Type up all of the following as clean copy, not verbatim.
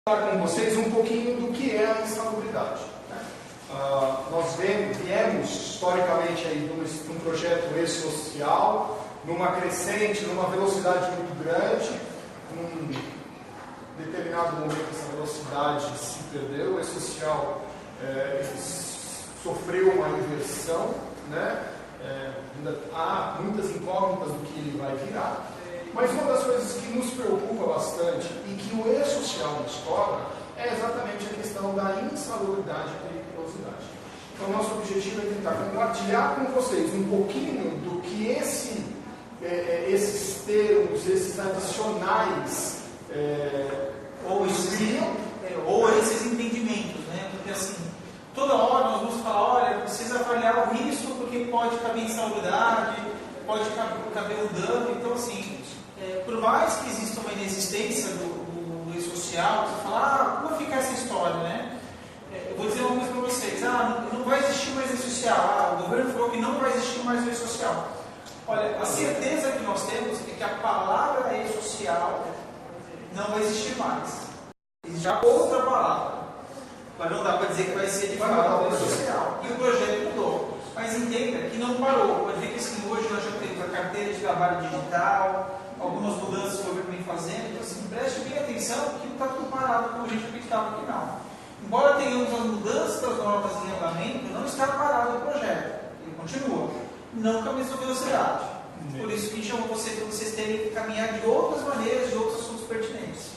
Com vocês um pouquinho do que é a insalubridade. Nós viemos historicamente aí de um projeto e-social, numa crescente, numa velocidade muito grande. Num determinado momento essa velocidade se perdeu, o e-social sofreu uma inversão, né? Ainda há muitas incógnitas do que ele vai virar. Mas uma das coisas que nos preocupa bastante e que o e-social nos cobra é exatamente a questão da insalubridade e periculosidade. Então, nosso objetivo é tentar compartilhar com vocês um pouquinho do que esses termos, esses adicionais ou esses entendimentos, né? Porque assim, toda hora nós vamos falar, olha, precisa avaliar o risco porque pode caber insalubridade, pode caber um dano. Então, assim, por mais que exista uma inexistência do e-social, você fala, como fica essa história, né? Eu vou dizer uma coisa para vocês, não vai existir mais e-social, o governo falou que não vai existir mais e-social. Olha, a certeza que nós temos é que a palavra e-social não vai existir mais. Existe já outra palavra, mas não dá para dizer que vai ser de fato e-social. E o projeto mudou. Mas entenda que não parou. Pode ver que assim, hoje nós já temos a carteira de trabalho digital, algumas mudanças que o governo vem fazendo. Então, assim, preste bem atenção que não está tudo parado como a gente acreditava que não. Embora tenhamos as mudanças das normas em andamento, não está parado o projeto. Ele continua. Não com a mesma velocidade. Por isso que a gente chamou você para vocês terem que caminhar de outras maneiras, de outros assuntos pertinentes.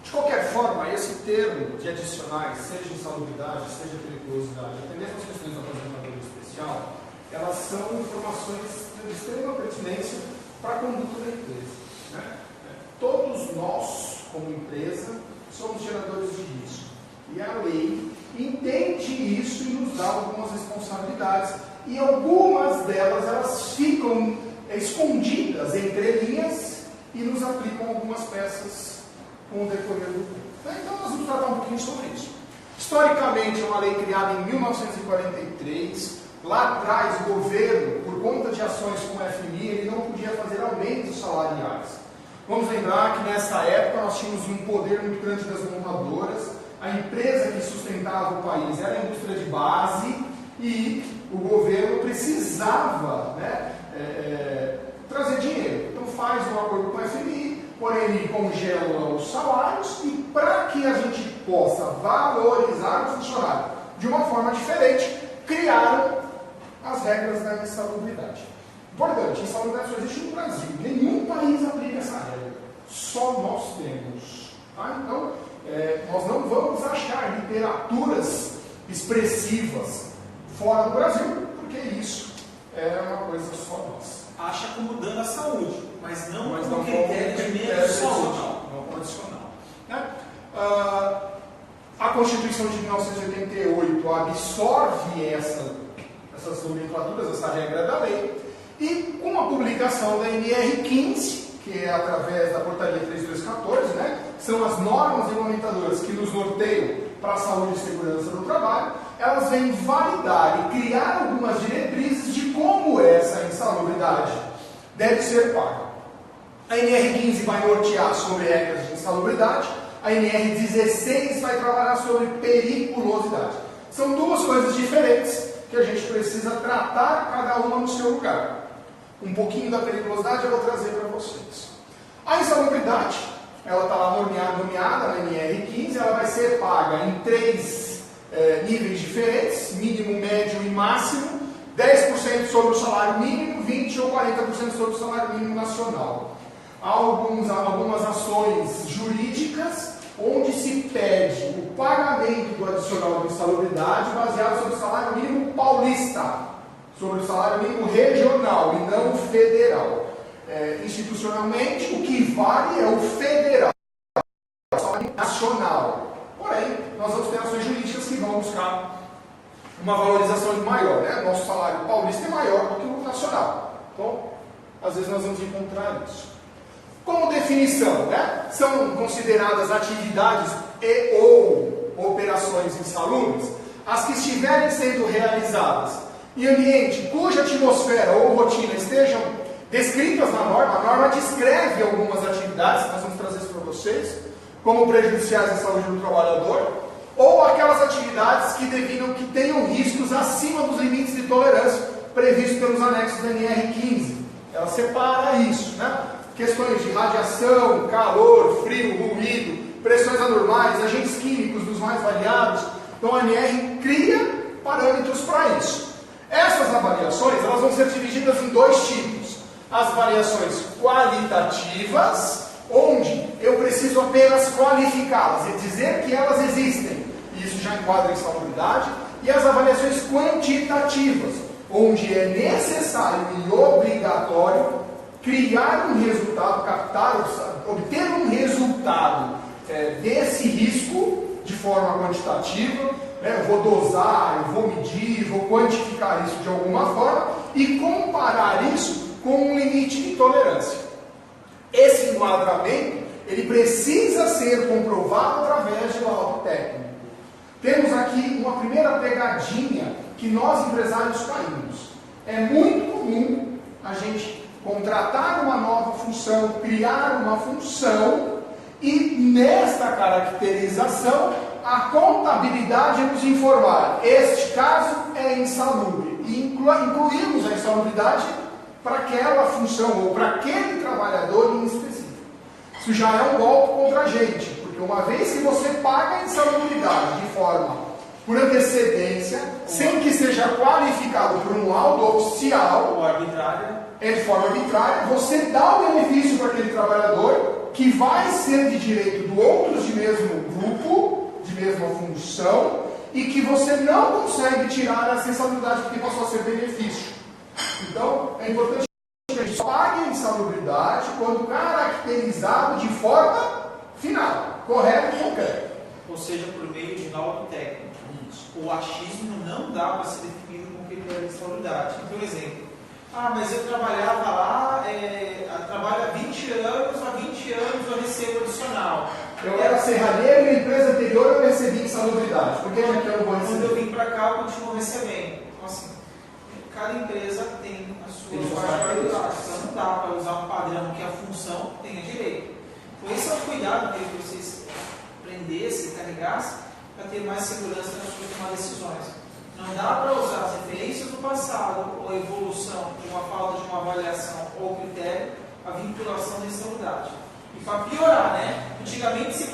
De qualquer forma, esse termo de adicionais, seja insalubridade, seja periculosidade, até mesmo as questões da aposentadoria especial, elas são informações de extrema pertinência para a conduta da empresa. Né? Todos nós, como empresa, somos geradores de risco. E a lei entende isso e nos dá algumas responsabilidades. E algumas delas elas ficam escondidas entre linhas e nos aplicam algumas peças com o decorrer do tempo. Então nós vamos tratar um pouquinho sobre isso. Historicamente, é uma lei criada em 1943. Lá atrás, o governo, por conta de ações como a FMI, ele não podia fazer aumentos salariais. Vamos lembrar que nessa época nós tínhamos um poder muito grande das montadoras. A empresa que sustentava o país era a indústria de base e o governo precisava, né, trazer dinheiro. Então faz um acordo com a FMI, porém ele congela os salários e para que a gente possa valorizar o funcionário de uma forma diferente, criaram as regras da insalubridade. Importante, insalubridade só existe no Brasil. Nenhum país aplica essa regra. Só nós temos. Tá? Então, nós não vamos achar literaturas expressivas fora do Brasil, porque isso é uma coisa só nossa. Acha como dano à saúde, mas não como critério de menos saúde. Não condicional. Né? A Constituição de 1988 absorve essas nomenclaturas, essa regra da lei, e com a publicação da NR15, que é através da portaria 3214, né, são as normas regulamentadoras que nos norteiam para a saúde e segurança do trabalho, elas vêm validar e criar algumas diretrizes de como essa insalubridade deve ser paga. A NR15 vai nortear sobre regras de insalubridade, a NR16 vai trabalhar sobre periculosidade. São duas coisas diferentes que a gente precisa tratar cada uma no seu lugar. Um pouquinho da periculosidade eu vou trazer para vocês. A insalubridade, ela está lá nomeada na NR15, ela vai ser paga em 3 níveis diferentes, mínimo, médio e máximo, 10% sobre o salário mínimo, 20% ou 40% sobre o salário mínimo nacional. Há algumas ações jurídicas onde se pede o pagamento do adicional de insalubridade baseado sobre o salário mínimo paulista, sobre o salário mínimo regional e não o federal. Institucionalmente, o que vale é o federal, o salário nacional. Porém, nós vamos ter ações jurídicas que vão buscar uma valorização maior. Né? Nosso salário paulista é maior do que o nacional. Então, às vezes nós vamos encontrar isso. Como definição, né? São consideradas atividades e ou operações insalubres as que estiverem sendo realizadas em ambiente cuja atmosfera ou rotina estejam descritas na norma. A norma descreve algumas atividades, nós vamos trazer isso para vocês, como prejudiciais à saúde do trabalhador, ou aquelas atividades que definam que tenham riscos acima dos limites de tolerância previstos pelos anexos da NR15. Ela separa isso, né? Questões de radiação, calor, frio, ruído, pressões anormais, agentes químicos dos mais variados. Então a ANR cria parâmetros para isso. Essas avaliações elas vão ser divididas em dois tipos. As variações qualitativas, onde eu preciso apenas qualificá-las e dizer que elas existem. Isso já enquadra em insalubridade. E as avaliações quantitativas, onde é necessário e obrigatório criar um resultado, obter um resultado desse risco de forma quantitativa. Eu vou dosar, eu vou medir, vou quantificar isso de alguma forma e comparar isso com um limite de tolerância. Esse enquadramento, ele precisa ser comprovado através de laudo técnico. Temos aqui uma primeira pegadinha que nós empresários caímos. É muito comum a gente contratar uma nova função, criar uma função e nesta caracterização a contabilidade nos informar. Este caso é insalubre e incluímos a insalubridade para aquela função ou para aquele trabalhador em específico. Isso já é um golpe contra a gente, porque uma vez que você paga a insalubridade de forma por antecedência, sem que seja qualificado por um laudo oficial ou arbitrário, de forma arbitrária, você dá o benefício para aquele trabalhador que vai ser de direito de outros de mesmo grupo, de mesma função, e que você não consegue tirar essa insalubridade porque passou a ser benefício. Então, é importante que a gente pague a insalubridade quando caracterizado de forma final, correto e concreto. Ou seja, por meio de laudo técnico. O achismo não dá para ser definido como critério de insalubridade. Então, exemplo. Mas eu trabalhava lá, trabalho há 20 anos, eu recebo adicional. Eu era serralheiro e na empresa anterior eu recebi insalubridade. Por que já que eu não vou receber? Quando eu vim para cá, eu continuo recebendo. Então, assim, cada empresa tem a sua particularidade. Então, não dá para usar um padrão que a função tenha direito. Então, esse é o cuidado que vocês aprendessem, carregassem, para ter mais segurança na sua tomar decisões. Não dá para usar as referências do passado, ou a evolução, uma falta de uma avaliação ou critério, a vinculação da insalubridade. E para piorar, né? Antigamente se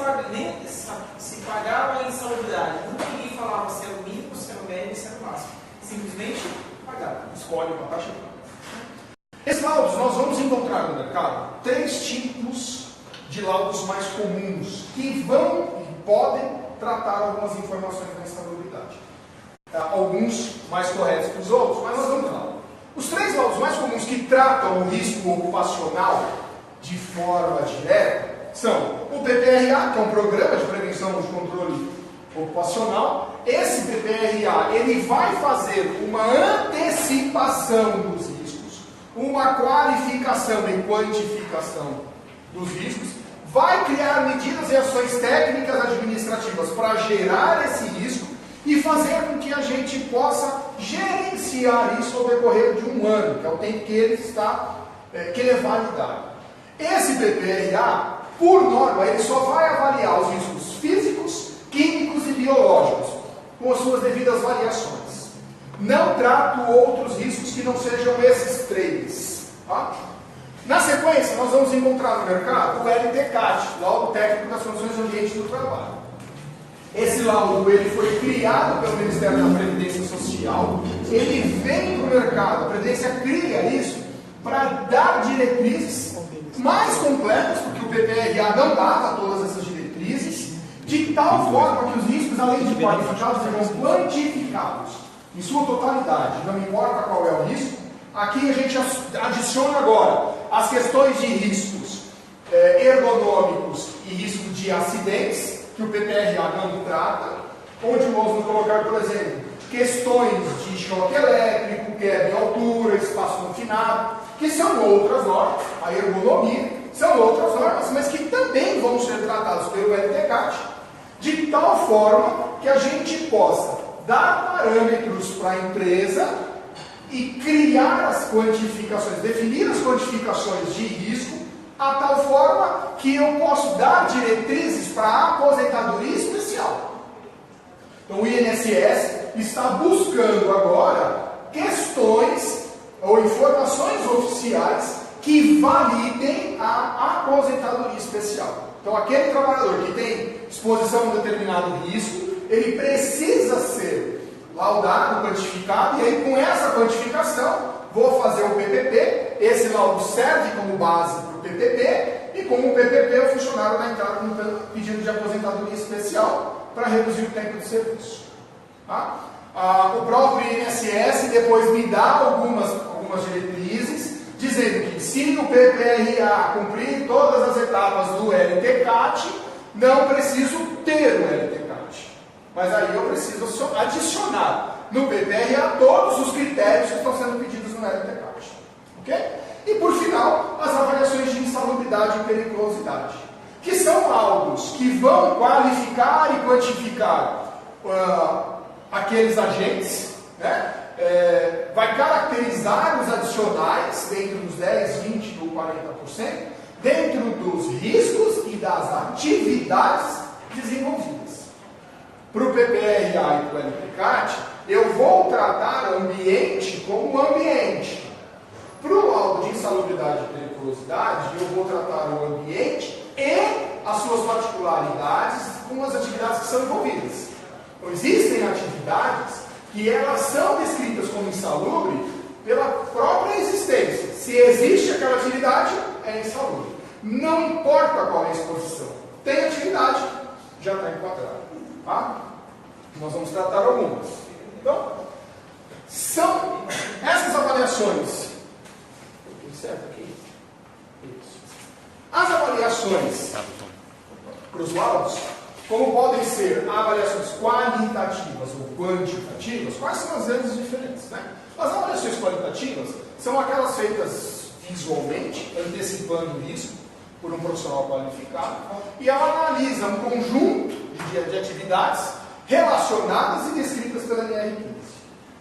pagava a insalubridade. Nunca ninguém falava se era o mínimo, se era o médio, se era o máximo. Simplesmente pagava. Escolhe uma taxa. Esses laudos nós vamos encontrar no mercado 3 tipos de laudos mais comuns que vão e podem tratar algumas informações da insalubridade. Alguns mais corretos que os outros, mas nós vamos lá. Os 3 laudos mais comuns que tratam o risco ocupacional de forma direta são o PPRA, que é um Programa de Prevenção de Controle Ocupacional. Esse PPRA ele vai fazer uma antecipação dos riscos, uma qualificação e quantificação dos riscos, vai criar medidas e ações técnicas administrativas para gerar esse risco e fazer com que a gente possa gerenciar isso ao decorrer de um ano, que é o tempo que ele é validado. Esse PPRA, por norma, ele só vai avaliar os riscos físicos, químicos e biológicos, com as suas devidas variações. Não trato outros riscos que não sejam esses 3. Tá? Na sequência, nós vamos encontrar no mercado o LTCAT, Laudo Técnico das Condições de Ambiente do Trabalho. Esse laudo ele foi criado pelo Ministério da Previdência Social, ele vem para o mercado, a Previdência cria isso para dar diretrizes mais completas, porque o PPRA não dava todas essas diretrizes, de tal forma que os riscos, além de qualificados, serão quantificados em sua totalidade, não importa qual é o risco. Aqui a gente adiciona agora as questões de riscos ergonômicos e risco de acidentes, que o PPRA não trata, onde nós vamos colocar, por exemplo, questões de choque elétrico, queda em altura, espaço confinado, que são outras normas, a ergonomia, são outras normas, mas que também vão ser tratadas pelo LTCAT, de tal forma que a gente possa dar parâmetros para a empresa e criar as quantificações, definir as quantificações de risco a tal forma que eu posso dar diretrizes para a aposentadoria especial. Então o INSS está buscando agora questões ou informações oficiais que validem a aposentadoria especial. Então aquele trabalhador que tem exposição a um determinado risco, ele precisa ser laudado, quantificado, e aí com essa quantificação vou fazer o PPP, esse laudo serve como base para o PPP, e com o PPP o funcionário vai entrar com um pedido de aposentadoria especial para reduzir o tempo de serviço. Tá? O próprio INSS depois me dá algumas diretrizes, dizendo que se o PPRA cumprir todas as etapas do LTCAT, não preciso ter o LTCAT. Mas aí eu preciso adicionar no PPRA todos os critérios que estão sendo pedidos no LTCAT. Ok? E por final, as avaliações de insalubridade e periculosidade, que são laudos que vão qualificar e quantificar aqueles agentes, né? Vai caracterizar os adicionais dentro dos 10, 20 ou 40%, dentro dos riscos e das atividades desenvolvidas. Para o PPRA e para o LTCAT, eu vou tratar o ambiente como ambiente. Para o laudo de insalubridade e periculosidade, eu vou tratar o ambiente e as suas particularidades com as atividades que são envolvidas. Então, existem atividades que elas são descritas como insalubre pela própria existência. Se existe aquela atividade, é insalubre. Não importa qual é a exposição. Tem atividade, já está enquadrado. Tá? Nós vamos tratar algumas. Então, são essas avaliações. Certo aqui? Isso. As avaliações para os laudos, como podem ser avaliações qualitativas ou quantitativas, quais são as grandes diferenças? Né? As avaliações qualitativas são aquelas feitas visualmente, antecipando o risco por um profissional qualificado, e ela analisa um conjunto de atividades relacionadas e descritas pela NR15.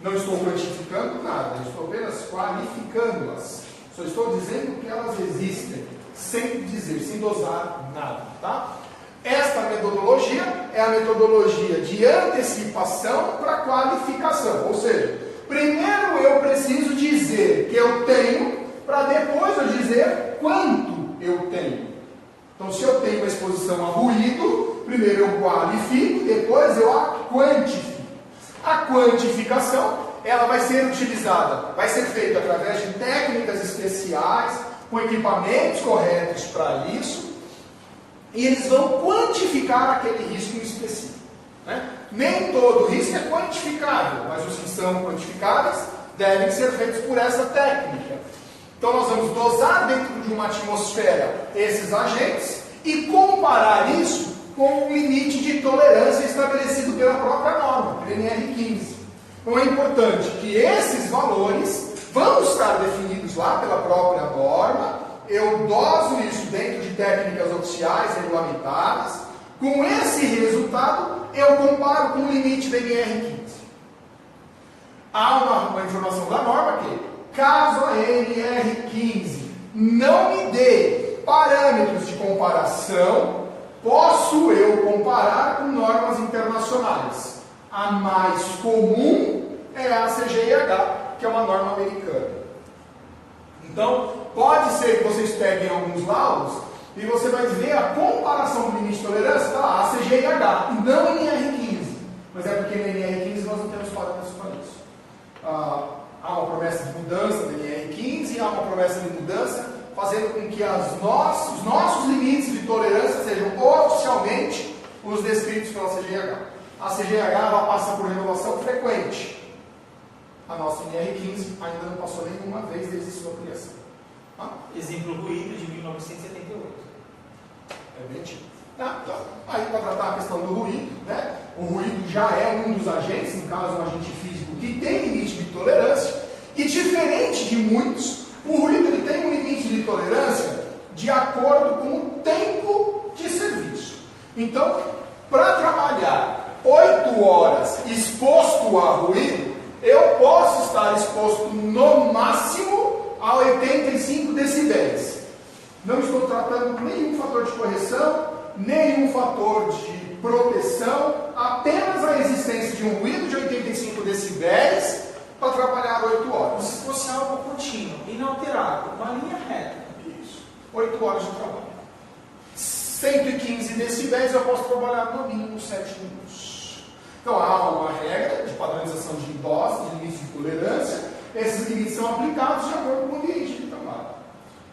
Não estou quantificando nada, estou apenas qualificando-as. Só estou dizendo que elas existem, sem dizer, sem dosar nada. Tá? Esta metodologia é a metodologia de antecipação para qualificação. Ou seja, primeiro eu preciso dizer que eu tenho, para depois eu dizer quanto eu tenho. Então, se eu tenho uma exposição a ruído, primeiro eu qualifico, depois eu a quantifico. A quantificação, ela vai ser utilizada, vai ser feita através de técnicas especiais, com equipamentos corretos para isso, e eles vão quantificar aquele risco em específico. Né? Nem todo risco é quantificável, mas os que são quantificáveis devem ser feitos por essa técnica. Então nós vamos dosar dentro de uma atmosfera esses agentes e comparar isso com o limite de tolerância estabelecido pela própria norma, pela NR15. Então é importante que esses valores vão estar definidos lá pela própria norma, eu doso isso dentro de técnicas oficiais regulamentadas, com esse resultado eu comparo com o limite da NR15. Há uma informação da norma que, caso a NR15 não me dê parâmetros de comparação, posso eu comparar com normas internacionais. A mais comum é a CGIH, que é uma norma americana. Então, pode ser que vocês peguem alguns laudos e você vai ver a comparação do limite de tolerância, está lá, a CGIH, e não em NR15. Mas é porque na NR15 nós não temos parâmetros para isso. Há uma promessa de mudança da NR15 e há uma promessa de mudança fazendo com que os nossos limites de tolerância sejam oficialmente os descritos pela CGIH. A CGIH vai passar por renovação frequente. A nossa NR15 ainda não passou nenhuma vez desde sua criação. Exemplo ruído de 1978. É bem antigo. Então, aí para tratar a questão do ruído, né? O ruído já é um dos agentes, no caso um agente físico que tem limite de tolerância, e diferente de muitos, o ruído ele tem um limite de tolerância de acordo com o tempo de serviço. Então, para trabalhar 8 horas exposto a ruído, eu posso estar exposto no máximo a 85 decibéis. Não estou tratando nenhum fator de correção, nenhum fator de proteção, apenas a existência de um ruído de 85 decibéis para trabalhar 8 horas. Se fosse algo contínuo, inalterado, uma linha reta. Isso. 8 horas de trabalho. 115 decibéis eu posso trabalhar no mínimo 7 minutos. Então há uma regra de padronização de doses, de limites de tolerância. Esses limites são aplicados de acordo com o ambiente de trabalho.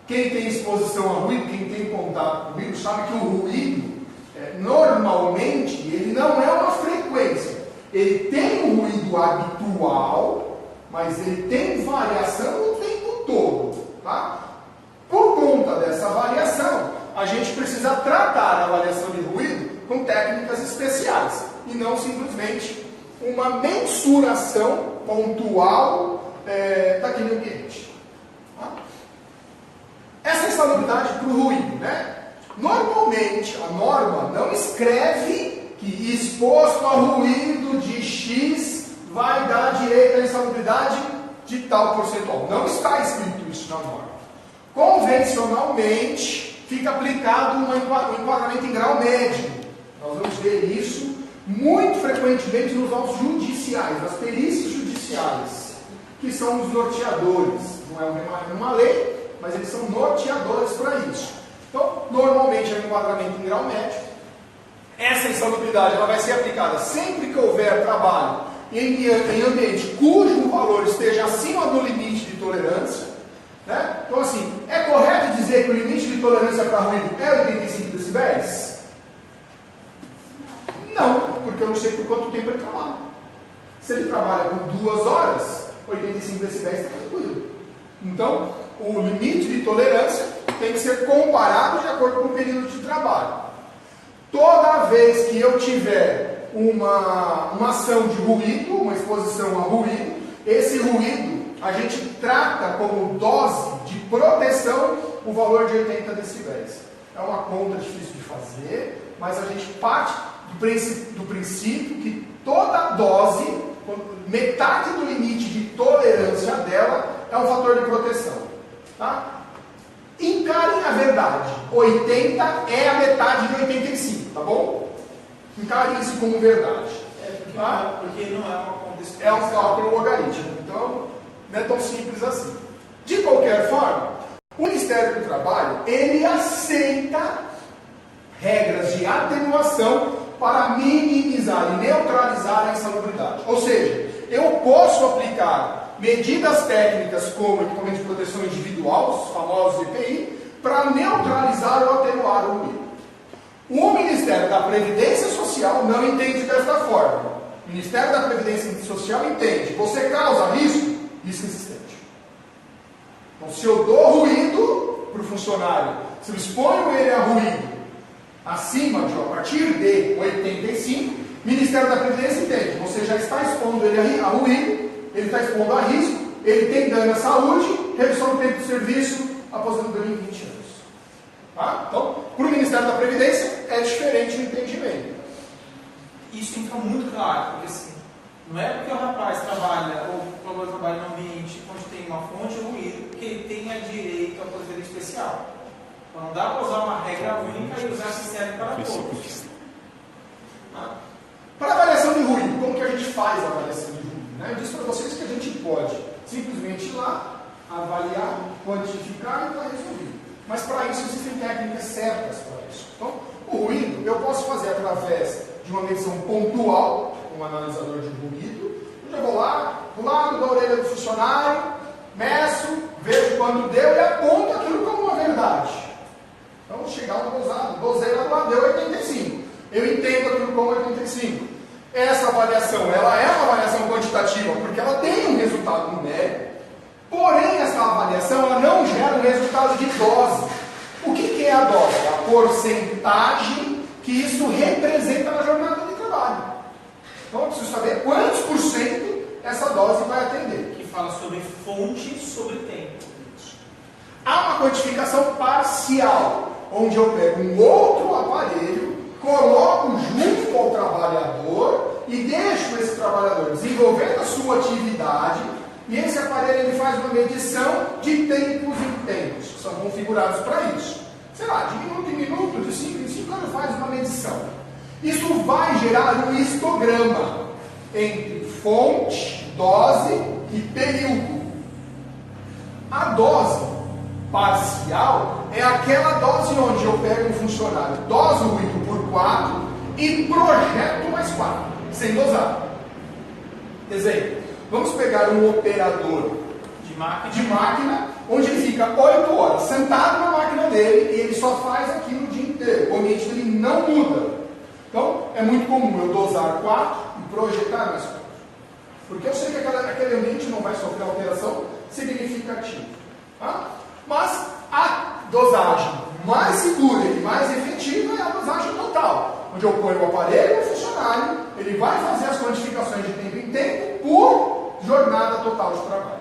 Quem tem exposição a ruído, quem tem contato com ruído, sabe que o ruído, normalmente, ele não é uma frequência. Ele tem um ruído habitual, mas ele tem variação o tempo todo. Tá? Por conta dessa variação, a gente precisa tratar a variação de ruído com técnicas especiais e não simplesmente uma mensuração pontual daquele ambiente. Tá? Essa insalubridade para o ruído, né? Normalmente, a norma não escreve que exposto a ruído de X vai dar direito à insalubridade de tal percentual. Não está escrito isso na norma. Convencionalmente, fica aplicado um enquadramento em grau médio. Nós vamos ver isso muito frequentemente nos autos judiciais, nas perícias judiciais, que são os norteadores. Não é uma lei, mas eles são norteadores para isso. Então, normalmente é um enquadramento em grau médio. Essa insalubridade ela vai ser aplicada sempre que houver trabalho em ambiente cujo valor esteja acima do limite de tolerância. Né? Então, assim, é correto dizer que o limite de tolerância para ruído é 85 decibéis? Não, porque eu não sei por quanto tempo ele trabalha. Se ele trabalha por 2 horas, 85 decibéis está tranquilo. Então, o limite de tolerância tem que ser comparado de acordo com o período de trabalho. Toda vez que eu tiver uma ação de ruído, uma exposição a ruído, esse ruído a gente trata como dose de proteção o valor de 80 decibéis. É uma conta difícil de fazer, mas a gente parte do princípio que toda dose, metade do limite de tolerância dela, é um fator de proteção. Tá? Encarem a verdade. 80 é a metade de 85, tá bom? Encarem isso como verdade. Porque não é uma conta é um cálculo logarítmico. Então, não é tão simples assim. De qualquer forma, o Ministério do Trabalho, ele aceita regras de atenuação para minimizar e neutralizar a insalubridade. Ou seja, eu posso aplicar medidas técnicas como equipamento de proteção individual, os famosos EPI, para neutralizar ou atenuar o ruído. O Ministério da Previdência Social não entende desta forma. O Ministério da Previdência Social entende: você causa risco? Risco existente. Então, se eu dou ruído para o funcionário, se eu exponho ele a ruído acima de, a partir de 85, o Ministério da Previdência entende: você já está expondo ele a ruído, ele está expondo a risco, ele tem dano à saúde, redução do tempo de serviço, aposentadoria em 20 anos. Tá? Então, para o Ministério da Previdência, é diferente o entendimento. Isso tem que ficar muito claro, porque assim, não é porque o rapaz trabalha, ou o colaborador trabalha num ambiente onde tem uma fonte de ruído, que ele tenha direito à aposentadoria especial. Então não dá para usar uma regra única e usar esse serve para todos. Tá? Para avaliação de ruído, como que a gente faz a avaliação de ruído? Eu disse para vocês que a gente pode simplesmente ir lá, avaliar, quantificar e está resolvido. Mas para isso existem técnicas certas para isso. Então, o ruído eu posso fazer através de uma medição pontual, um analisador de ruído, onde eu vou lá, do lado da orelha do funcionário, meço, vejo quanto deu e aponto aquilo como uma verdade. Então, vou chegar no dosado, dosei lá do lado, deu 85. Eu entendo aquilo como 85. Essa avaliação, ela é uma avaliação quantitativa, porque ela tem um resultado numérico, porém, essa avaliação ela não gera um resultado de dose. O que é a dose? É a porcentagem que isso representa na jornada de trabalho. Então, eu preciso saber quantos por cento essa dose vai atender. Que fala sobre fonte e sobre tempo. Há uma quantificação parcial, onde eu pego um outro aparelho, coloco junto ao trabalhador e deixo esse trabalhador desenvolvendo a sua atividade, e esse aparelho ele faz uma medição de tempos em tempos, que são configurados para isso. sei lá, de minuto em minuto, de 5 em 5 anos faz uma medição. Isso vai gerar um histograma entre fonte, dose e período. A dose parcial é aquela dose onde eu pego um funcionário, doso o ruído por 4 e projeto mais 4, sem dosar. Exemplo, vamos pegar um operador de máquina, onde ele fica 8 horas sentado na máquina dele e ele só faz aquilo o dia inteiro. O ambiente dele não muda. Então, é muito comum eu dosar 4 e projetar mais 4. Porque eu sei que aquele ambiente não vai sofrer alteração significativa. Tá? Mas a dosagem mais segura e mais efetiva é a dosagem total, onde eu ponho o aparelho no funcionário, ele vai fazer as quantificações de tempo em tempo por jornada total de trabalho.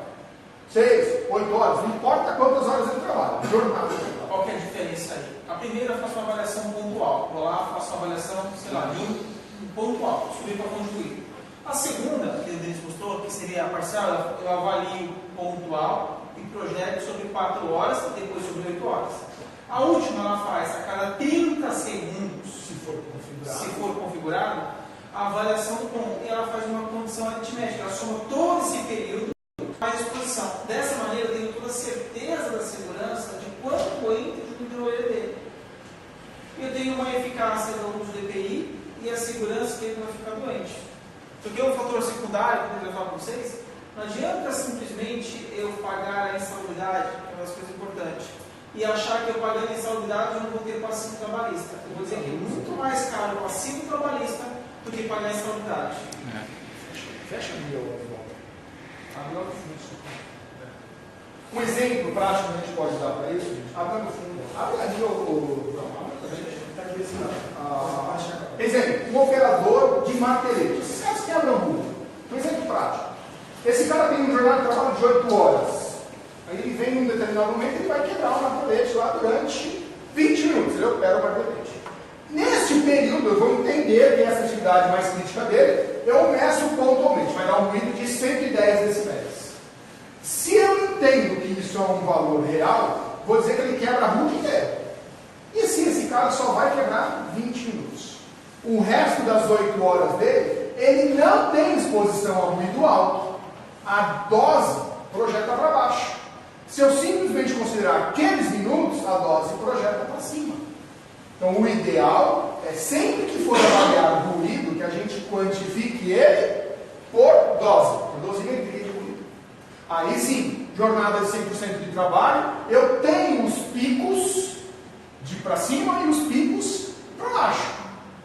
6, 8 horas, não importa quantas horas ele trabalha, jornada total. Qual que é a diferença aí? A primeira eu faço uma avaliação pontual, vou lá, faço uma avaliação, sei lá, de um pontual, subir para contribuir. A segunda, que o Denis mostrou, que seria a parcial, eu avalio pontual e projeto sobre 4 horas e depois sobre 8 horas. A última ela faz a cada 30 segundos, se for configurado, a avaliação do ponto, e ela faz uma condição aritmética, ela soma todo esse período à disposição. Dessa maneira eu tenho toda a certeza da segurança de quanto entra junto no dele. Eu tenho uma eficácia do uso do EPI e a segurança que ele não vai ficar doente. Porque um fator secundário, que eu vou falar para vocês, não adianta simplesmente eu pagar a insalubridade, que é uma das coisas importantes, e achar que eu pagando a insalubridade eu não vou ter passivo trabalhista. Eu vou dizer que é muito mais caro o passivo trabalhista do que pagar a insalubridade. Fecha a minha volta. Abre lá no fundo. Um exemplo prático que a gente pode dar para isso, gente. Abre lá no fundo. Abre ali o. Exemplo, um operador de martelete. Esses caras quebram rua. Um exemplo prático. Esse cara tem um jornal de trabalho de 8 horas. Aí ele vem em um determinado momento e ele vai quebrar o martelete lá durante 20 minutos. Ele opera o martelete. Neste período, eu vou entender que essa atividade mais crítica dele, eu meço pontualmente. Vai dar um ruído de 110 decibéis. Se eu entendo que isso é um valor real, vou dizer que ele quebra a rua inteira. E assim, esse cara só vai quebrar 20 minutos. O resto das 8 horas dele, ele não tem exposição a ruído alto. A dose projeta para baixo. Se eu simplesmente considerar aqueles minutos, a dose projeta para cima. Então, o ideal é sempre que for avaliar o ruído, que a gente quantifique ele por dose, por dosimetria de ruído. Aí sim, jornada de 100% de trabalho, eu tenho os picos de para cima e os picos para baixo.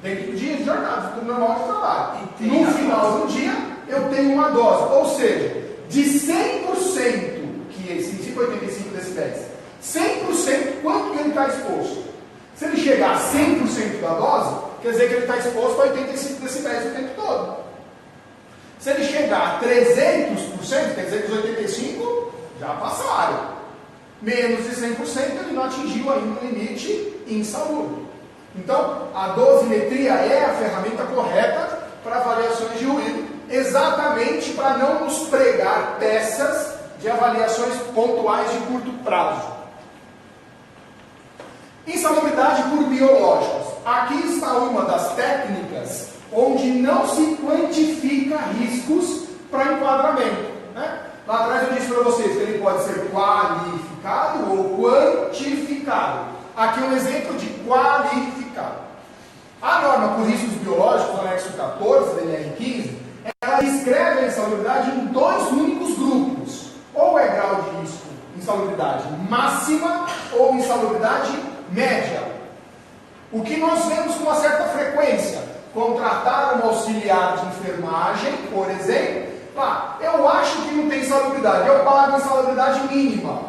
Dentro do dia de jornada, do normal de trabalho. No final do dia, eu tenho uma dose. Ou seja, de 100%, que significa 85 decibéis, 100% quanto que ele está exposto? Se ele chegar a 100% da dose, quer dizer que ele está exposto a 85 decibéis o tempo todo. Se ele chegar a 300%, quer dizer que os 85 já passaram. Menos de 100%, ele não atingiu ainda o limite insalubre. Então, a dosimetria é a ferramenta correta para avaliações de ruído, exatamente para não nos pregar peças de avaliações pontuais de curto prazo. Insalubridade por biológicos. Aqui está uma das técnicas onde não se quantifica riscos para enquadramento. Né? Lá atrás eu disse para vocês que ele pode ser qualificado ou quantificado. Aqui um exemplo de qualificado. A norma por riscos biológicos, o anexo 14 da NR15, ela descreve a insalubridade em 2 únicos grupos. Ou é grau de risco, insalubridade máxima ou insalubridade média. O que nós vemos com uma certa frequência, contratar um auxiliar de enfermagem, por exemplo, eu acho que não tem insalubridade, eu pago insalubridade mínima.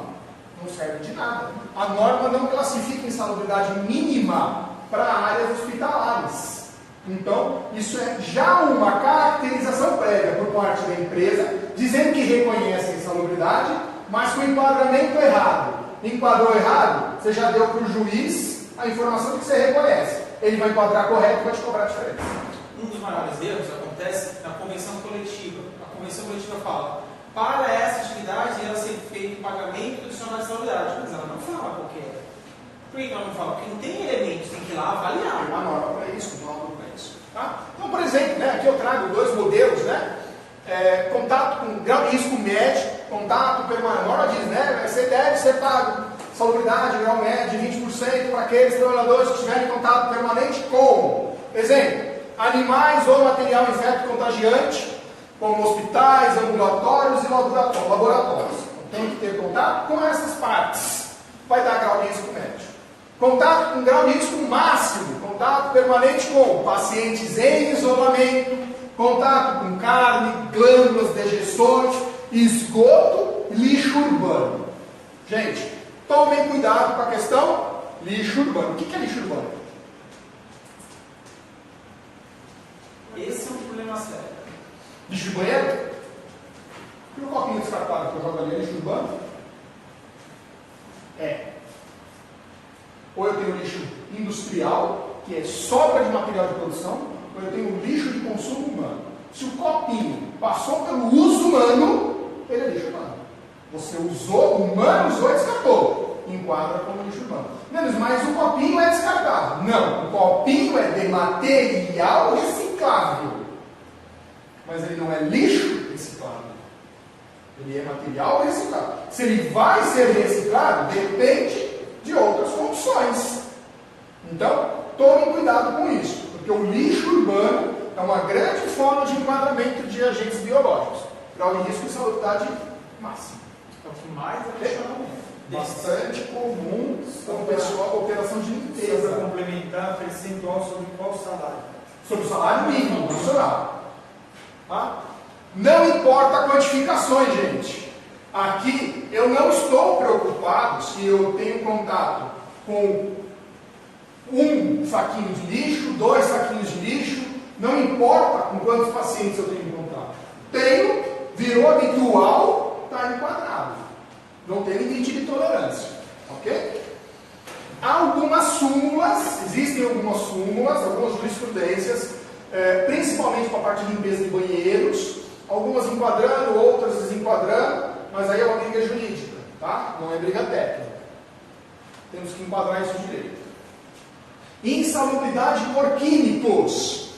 Não serve de nada. A norma não classifica insalubridade mínima para áreas hospitalares. Então, isso é já uma caracterização prévia por parte da empresa, dizendo que reconhece a insalubridade, mas com enquadramento errado. Enquadrou errado, você já deu para o juiz a informação de que você reconhece. Ele vai enquadrar correto e vai te cobrar a diferença. Um dos maiores erros acontece na convenção coletiva. A convenção coletiva fala, para essa atividade deve ser feito pagamento adicional de insalubridade, mas ela não fala qual que é. Por que ela não fala? Porque não tem elementos, tem que ir lá avaliar. Tem uma norma para isso, uma norma para isso. Tá? Então, por exemplo, né, aqui eu trago dois modelos, né? Contato com grau de risco médio, contato permanente. A norma diz, né? Você deve ser pago salubridade, grau médio de 20% para aqueles trabalhadores que estiverem em contato permanente com, exemplo, animais ou material infecto-contagiante, como hospitais, ambulatórios e laboratórios. Tem que ter contato com essas partes. Vai dar grau de risco médio. Contato com grau de risco máximo. Contato permanente com pacientes em isolamento. Contato com carne, glândulas, dejeções, esgoto, lixo urbano. Gente, tomem cuidado com a questão lixo urbano. O que é lixo urbano? Esse é um problema sério. Lixo de banheiro? E o copinho descartável que eu jogo ali é lixo urbano? Ou eu tenho lixo industrial, que é sobra de material de produção, ou eu tenho lixo de consumo humano. Se o copinho passou pelo uso humano, ele é lixo urbano. Você usou, o humano usou e descartou. Enquadra como lixo urbano. Menos, mas o copinho é descartável. Não, o copinho é de material reciclável. Mas ele não é lixo reciclável. Ele é material reciclável. Se ele vai ser reciclado, depende de outras condições. Então, tomem cuidado com isso, porque o lixo urbano é uma grande forma de enquadramento de agentes biológicos. Grau de risco e salubridade máxima. É o que mais é bastante comum com pessoal, operação de limpeza. Para complementar, percentual sobre qual salário? Sobre o salário mínimo nacional. Tá? Não importa a quantificações, gente. Aqui eu não estou preocupado se eu tenho contato com um saquinho de lixo, 2 saquinhos de lixo, não importa com quantos pacientes eu tenho contato. Tenho, virou habitual, está enquadrado. Não tem limite de tolerância. Ok? Há algumas súmulas, existem algumas súmulas, algumas jurisprudências, principalmente para a parte de limpeza de banheiros, algumas enquadrando, outras desenquadrando, mas aí é uma briga jurídica, tá? Não é briga técnica. Temos que enquadrar isso direito. Insalubridade por químicos.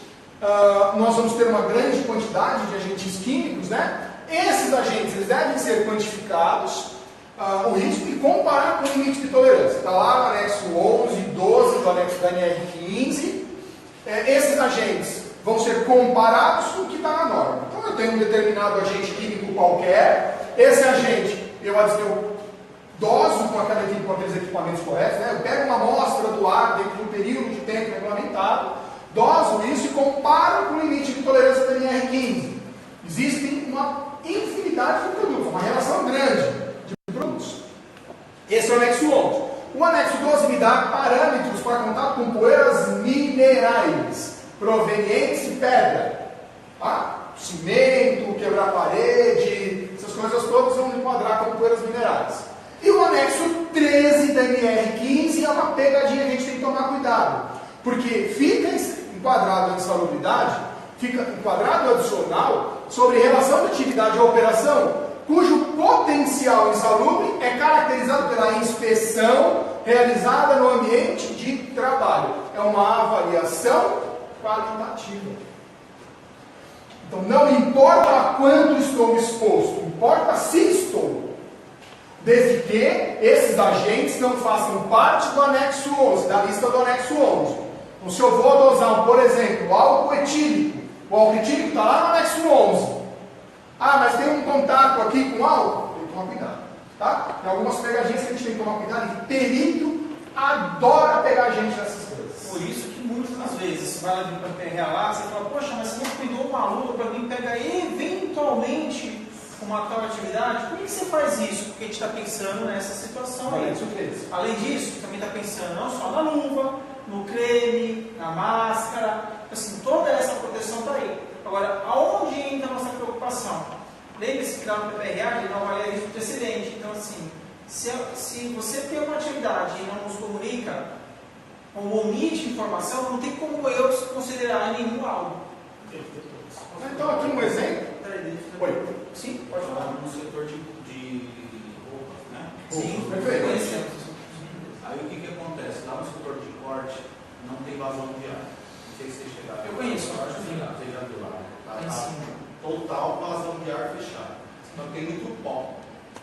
Nós vamos ter uma grande quantidade de agentes químicos, né? Esses agentes eles devem ser quantificados, o risco e comparar com o limite de tolerância. Está lá no anexo 11 e 12 do anexo da NR15. Esses agentes vão ser comparados com o que está na norma. Então eu tenho um determinado agente químico qualquer, esse agente eu doso com aqueles equipamentos corretos, né? Eu pego uma amostra do ar dentro de um período de tempo regulamentado, doso isso e comparo com o limite de tolerância da NR15. Existe uma infinidade de produtos, uma relação grande de produtos. Esse é o anexo 11. O anexo 12 me dá parâmetros para contato com poeiras minerais provenientes de pedra. Tá? Cimento, quebrar parede, essas coisas todas vão enquadrar como poeiras minerais. E o anexo 13 da NR15 é uma pegadinha que a gente tem que tomar cuidado. Porque fica enquadrado a insalubridade, fica enquadrado adicional sobre relação de atividade à operação, cujo potencial insalubre é caracterizado pela inspeção realizada no ambiente de trabalho. É uma avaliação qualitativa. Então não importa a quanto estou exposto, importa se estou. Desde que esses agentes não façam parte do anexo 11, da lista do anexo 11. Então se eu vou dosar, por exemplo, álcool etílico, o álcool etílico está lá no anexo 11. Mas tem um contato aqui com álcool? Tem que tomar cuidado. Tá? Tem algumas pegadinhas que a gente tem que tomar cuidado e perito adora pegar a gente nessas coisas. Por isso que muitas vezes você vai lá de PRA lá, você fala, poxa, mas você não cuidou uma aluna para mim pegar eventualmente uma tal atividade? Por que você faz isso? Porque a gente está pensando nessa situação aí. Além disso, também está pensando não só na luva, no creme, na máscara, assim, toda essa proteção está aí. Agora, aonde entra a nossa preocupação? Lembre-se que lá no PPRA a gente não avalia risco de acidente. Então, assim, se você tem uma atividade e não nos comunica, ou omite informação, não tem como eu considerar nenhum algo. Então, aqui um exemplo. Oi. Sim, pode falar. No setor de roupas, né? Sim, perfeito. Aí o que acontece? corte, não tem vazão de ar. Não sei se vocês chegaram. Eu conheço, eu acho que Você já viu lá, né? Em cima. Total vazão de ar fechado. Então tem muito pó.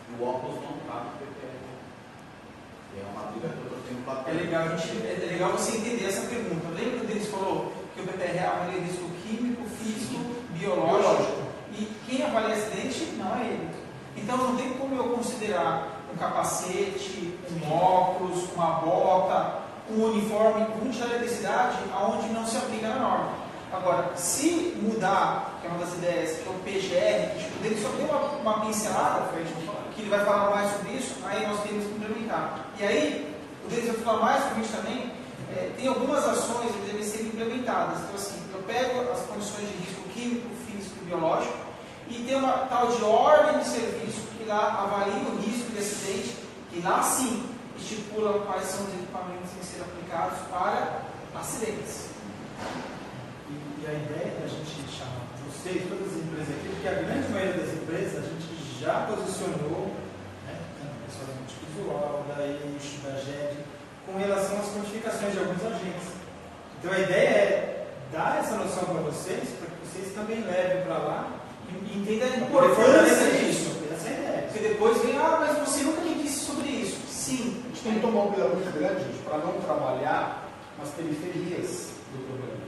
E o óculos não está no PPR. É uma briga que eu estou tendo para É legal você entender essa pergunta. Lembra que o Denis falou que o PPR avalia risco químico, físico, biológico. E quem avalia acidente não é ele. Então não tem como eu considerar um capacete, um óculos, uma bota, um uniforme de eletricidade aonde não se aplica na norma. Agora, se mudar, que é uma das ideias, que é o PGR, que ele só tem uma pincelada, que ele vai falar mais sobre isso, aí nós temos que implementar. E aí, o Denis vai falar mais sobre isso também, tem algumas ações que devem ser implementadas. Então, assim, eu pego as condições de risco químico, físico e biológico, e tem uma tal de ordem de serviço que lá avalia o risco de acidente, que lá sim estipula quais são os equipamentos que serão aplicados para acidentes. E a ideia da gente chamar vocês, todas as empresas aqui, porque a grande maioria das empresas a gente já posicionou, né, tanto o pessoal da Multivisual, da Eixo, da GED, com relação às quantificações de alguns agentes. Então a ideia é dar essa noção para vocês, para que vocês também levem para lá e entenda a importância disso. Essa é a ideia. Porque depois vem, mas você nunca me disse sobre isso. Sim. A gente tem que tomar um cuidado muito grande, gente, para não trabalhar nas periferias do problema.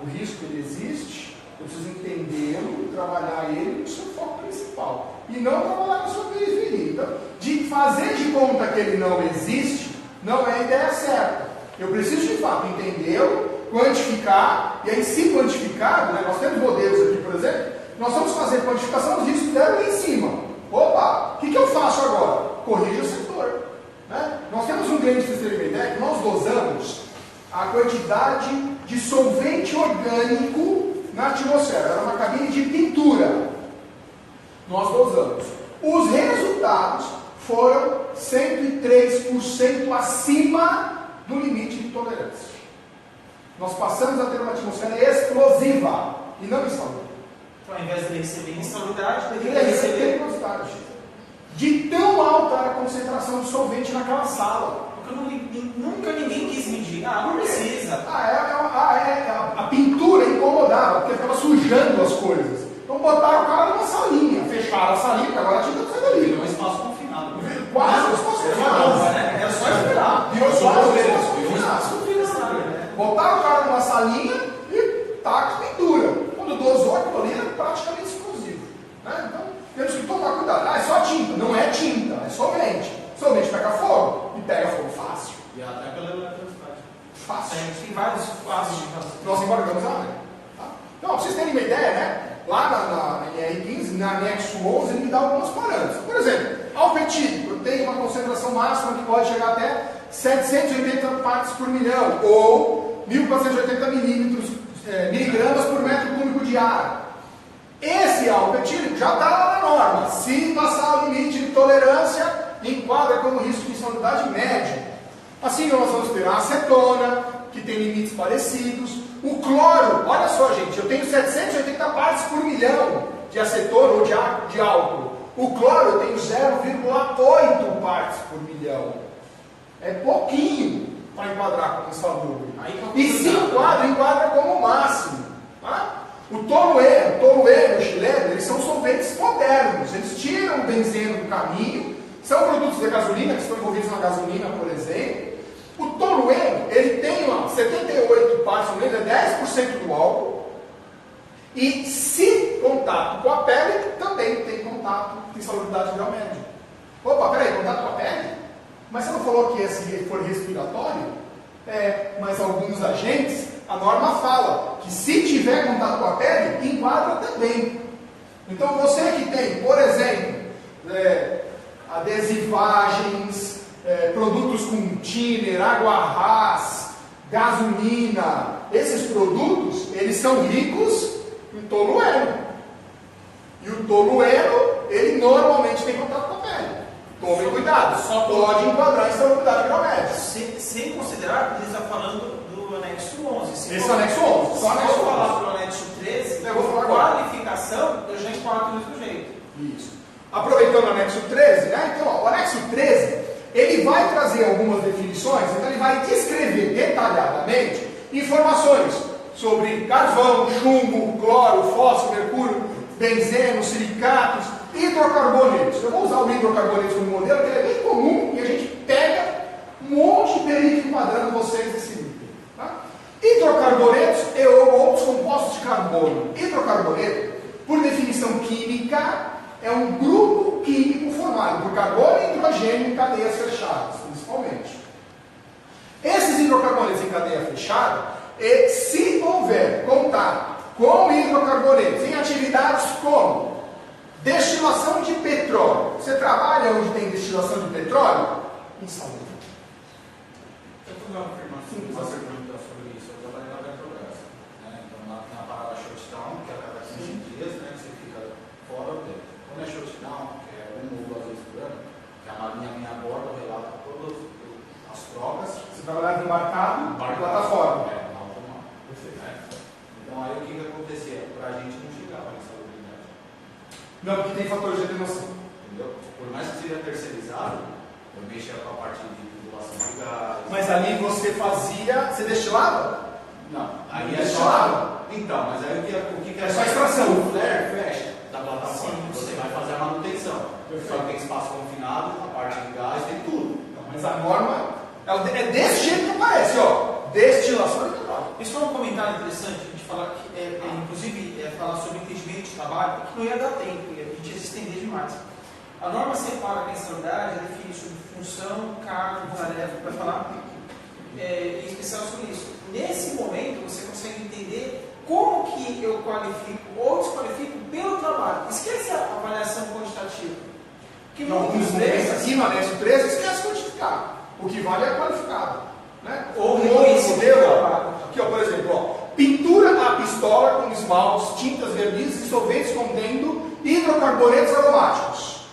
O risco ele existe, eu preciso entendê-lo, trabalhar ele no seu foco principal. E não trabalhar na sua periferia. Então, de fazer de conta que ele não existe, não é a ideia certa. Eu preciso de fato entendê-lo, quantificar, e aí se quantificado, né, nós temos modelos aqui, por exemplo, nós vamos fazer quantificação dos riscos dela lá em cima. Opa, o que eu faço agora? Corrija o setor. Né? Nós temos um cliente, para vocês terem uma ideia, que nós dosamos a quantidade de solvente orgânico na atmosfera. Era uma cabine de pintura. Nós dosamos. Os resultados foram 103% acima do limite de tolerância. Nós passamos a ter uma atmosfera explosiva e não insalubre. Então, ao invés de receber insalubridade, ele receber perigosidade. De tão alta era a concentração de solvente naquela sala. Nunca ninguém quis medir. Não precisa. A pintura incomodava, porque ficava sujando as coisas. Então botaram o cara numa salinha, fecharam a salinha, porque agora a tinta sai dali. É um espaço confinado. Quase um espaço confinado. Era só esperar. Virou quase um espaço confinado. Botaram o cara numa salinha e taca a pintura. Quando dosou aquilo ali, era praticamente explosivo. Né? Então, temos que tomar cuidado. É só tinta. Não é tinta, é solvente. Solvente pega fogo. E pega fogo fácil. E até pela eletricidade. Fácil. Tem vários passos de nós embargamos a área. Tá? Então, para vocês terem uma ideia, né? Lá na R15, na anexo 11, ele me dá alguns parâmetros. Por exemplo, alvetílico, eu tenho uma concentração máxima que pode chegar até 780 partes por milhão, ou 1480 miligramas por metro cúbico de ar. Esse álcool etílico já está lá na norma. Se passar o limite de tolerância, enquadra como risco de insalubridade médio. Assim, nós vamos ter a acetona, que tem limites parecidos. O cloro, olha só, gente, eu tenho 780 partes por milhão de acetona ou de álcool. O cloro eu tenho 0,8 partes por milhão. É pouquinho para enquadrar como insalubre. E se enquadra como máximo. Tá? O tolueno e o xileno, eles são solventes modernos. Eles tiram o benzeno do caminho. São produtos de gasolina que estão envolvidos na gasolina, por exemplo. O tolueno, ele tem 78 partes, ou menos, é 10% do álcool. E se contato com a pele, também tem contato com insalubridade grau médio. Opa, peraí, contato com a pele? Mas você não falou que se for respiratório? Mas alguns agentes, a norma fala que se tiver contato com a pele, enquadra também. Então você que tem, por exemplo, adesivagens, produtos com thinner, água-ras, gasolina, esses produtos, eles são ricos em tolueno. E o tolueno, ele normalmente tem contato com a pele. Tome cuidado, só pode enquadrar em insalubridade grau médio. Sem considerar que ele está falando do anexo 11. Esse é o anexo 11. Se eu falar do anexo 13, eu vou falar agora. Qualificação, eu já enquadro do mesmo jeito. Isso. Aproveitando o anexo 13, né? Então, ó, o anexo 13 ele vai trazer algumas definições, então ele vai descrever detalhadamente informações sobre carvão, chumbo, cloro, fósforo, mercúrio, benzeno, silicatos, hidrocarbonetos. Eu vou usar o hidrocarbonetos como modelo, que ele é bem comum e a gente pega um monte de período enquadrando vocês nesse livro. Tá? Hidrocarbonetos e outros compostos de carbono. Hidrocarboneto, por definição química, é um grupo químico formado por carbono e hidrogênio em cadeias fechadas, principalmente. Esses hidrocarbonetos em cadeia fechada, se houver contato com hidrocarbonetos em atividades como destilação de petróleo, você trabalha onde tem destilação de petróleo? Insalubre. Eu vou dar uma afirmação sobre isso. Eu trabalhei na Petrobras, né? Então, na parada shutdown, que é a cada 15 dias, né? Você fica fora do tempo. Quando é shutdown, que é 1 ou 2 vezes por ano, que a marinha minha borda relata todas as trocas. Você trabalhava embarcado, plataforma. É, na alta mar. Perfeito. Então, aí o que acontecia? Para a gente não chegava nessa habilidade. Não, porque tem fatores de atenuação. Entendeu? Por mais que seja terceirizado, eu mexia com a parte de tubulação de gás. Mas ali você fazia, você destilava? Não, aí é destilava. só. Então, mas aí o que é só extração. O flare fecha da plataforma. Sim, você vai fazer a manutenção. Só que tem espaço confinado, a parte de gás, tem tudo. Não, mas a norma é desse jeito que aparece, ó. Destilação de petróleo. Isso é um comentário interessante, a gente falar que, inclusive, falar sobre entendimento de trabalho, que não ia dar tempo, a gente ia se estender demais. A norma separa a mensalidade, define sobre função, cargo, tarefa, para falar em especial sobre isso. Nesse momento, você consegue entender como que eu qualifico ou desqualifico pelo trabalho. Esquece a avaliação quantitativa. Porque Alguns momentos aqui no anexo 13, esquece quantificar. O que vale é qualificado. Né? Ou um outro modelo, aqui ó, por exemplo, ó, pintura a pistola com esmaltes, tintas, vernizes e solventes contendo hidrocarbonetos aromáticos.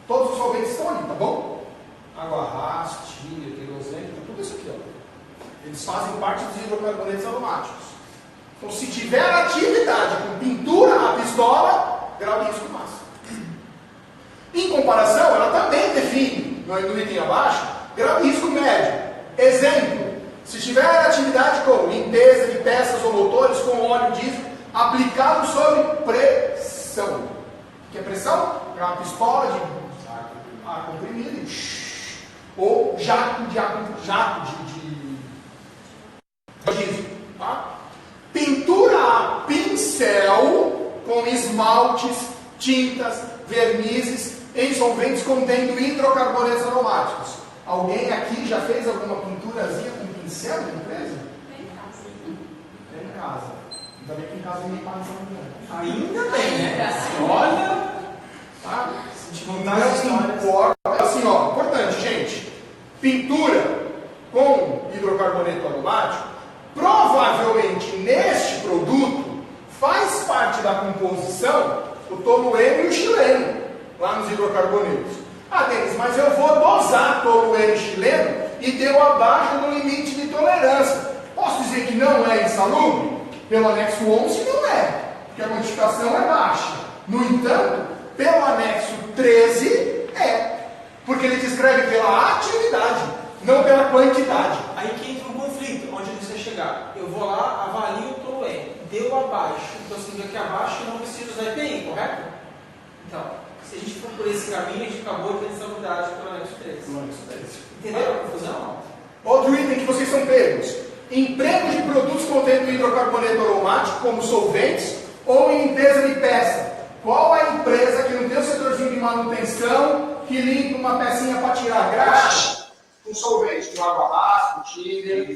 Todos os solventes estão ali, tá bom? Água rasa, tira, querosene, tudo isso aqui, ó. Eles fazem parte dos hidrocarbonetos aromáticos. Então, se tiver atividade com pintura a pistola, grau de risco máximo. Em comparação, ela também define, no item abaixo, grau de risco médio. Exemplo, se tiver atividade com limpeza de peças ou motores com óleo diesel aplicado sob pressão. O que é pressão? É uma pistola de ar comprimido ou jato de diesel. Tá? Pintura a pincel com esmaltes, tintas, vernizes em solventes contendo hidrocarbonetos aromáticos. Alguém aqui já fez alguma pinturazinha com pincel na empresa? Tem em casa. Ainda bem que em casa ninguém paga essa mulher. Ainda bem, né? Olha, Tá? não importa. Assim, ó, importante, gente. Pintura com hidrocarboneto aromático, provavelmente neste produto faz parte da composição o tolueno e o xileno, lá nos hidrocarbonetos. Ah, Denis, mas eu vou dosar tolueno e xileno e deu abaixo do limite de tolerância. Posso dizer que não é insalubre? Pelo anexo 11 não é, porque a quantificação é baixa. No entanto, pelo anexo 13 é, porque ele descreve pela atividade, não pela quantidade. aí que entra um conflito, onde você chegar. Eu vou lá, avalio o tolueno, deu abaixo. Então, significa que abaixo eu não preciso usar EPI, correto? Então, se a gente for por esse caminho, a gente acabou de ter insalubridade pelo anexo 13. Entenderam a confusão? Outro item que vocês são pegos: emprego de produtos contendo hidrocarboneto aromático, como solventes, ou em limpeza de peça. Qual é a empresa que não tem o setorzinho de manutenção, que limpa uma pecinha para tirar graxa? Com solvente, com água rasa, com tiner,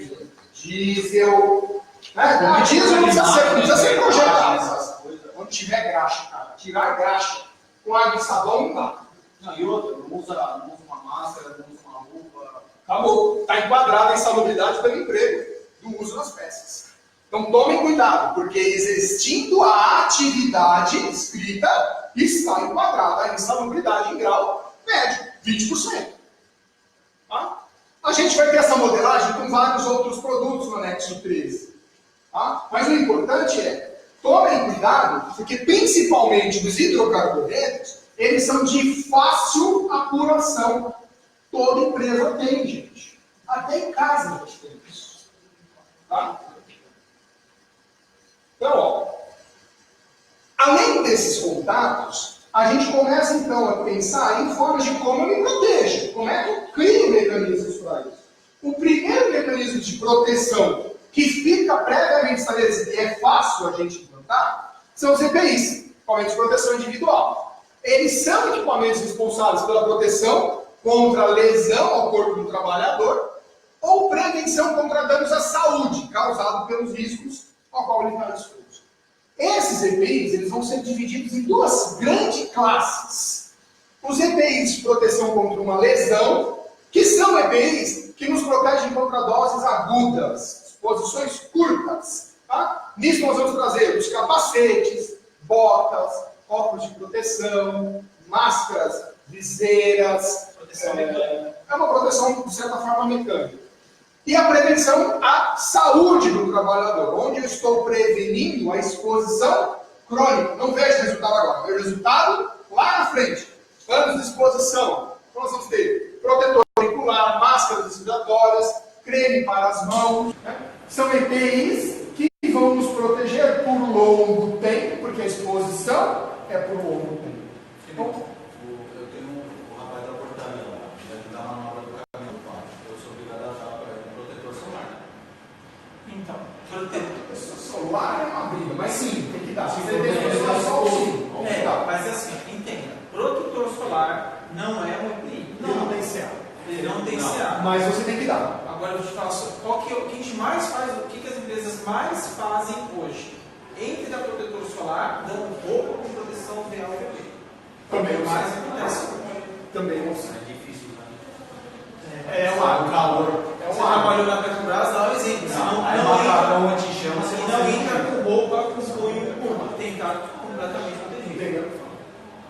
diesel. Né? O diesel não precisa ser projetado. Quando tiver graxa, cara, tirar graxa com água e sabão não dá. Não, e outra, não usa uma máscara, não usa uma roupa. Acabou. Está enquadrada a insalubridade pelo emprego do uso das peças. Então tomem cuidado, porque existindo a atividade escrita, está enquadrada a insalubridade em grau médio, 20%. Tá? A gente vai ter essa modelagem com vários outros produtos no anexo 13. Tá? Mas o importante é, tomem cuidado, porque principalmente os hidrocarbonetos, eles são de fácil apuração. Toda empresa tem, gente. Até em casa a gente tem isso. Tá? Então, ó, além desses contatos, a gente começa então a pensar em formas de como eu me protejo. Como é que eu crio mecanismos para isso? O primeiro mecanismo de proteção que fica previamente estabelecido e é fácil a gente implantar são os EPIs, equipamentos de proteção individual. Eles são equipamentos responsáveis pela proteção contra lesão ao corpo do trabalhador ou prevenção contra danos à saúde causados pelos riscos ao qual ele está exposto. Esses EPIs eles vão ser divididos em duas grandes classes. Os EPIs de proteção contra uma lesão, que são EPIs que nos protegem contra doses agudas, exposições curtas. Tá? Nisso nós vamos trazer os capacetes, botas, óculos de proteção, máscaras, viseiras. É uma proteção, de certa forma, mecânica. E a prevenção à saúde do trabalhador, onde eu estou prevenindo a exposição crônica. Não vejo resultado agora, vejo resultado lá na frente. Anos de exposição. Então nós vamos ter protetor auricular, máscaras respiratórias, creme para as mãos. Né? São EPIs que vão nos proteger por longo tempo, porque a exposição é por longo tempo. Então, eu tenho o rapaz da portaria lá, ele está na manobra do caminhão do pátio. Eu sou obrigado a usar um protetor solar. Então, protetor solar é uma briga, mas sim, tem que dar. Se você tem tem só o sim. mas assim, entenda, protetor solar não é um EPI. Não tem CA. Ele não tem CA. Mas você tem que dar. Agora eu vou te falar sobre qual que, o que a gente mais faz, o que as empresas mais fazem hoje. Entre da protetor solar, dão roupa com proteção real e EPI. Também o mais acontece. Também não sei. É difícil, né? É o calor. Você trabalhou na Petrobras, dá um exemplo. Macarrão anti-chama, você não entra com roupa, com punho e curva. Tem que estar completamente protegido. Entendeu?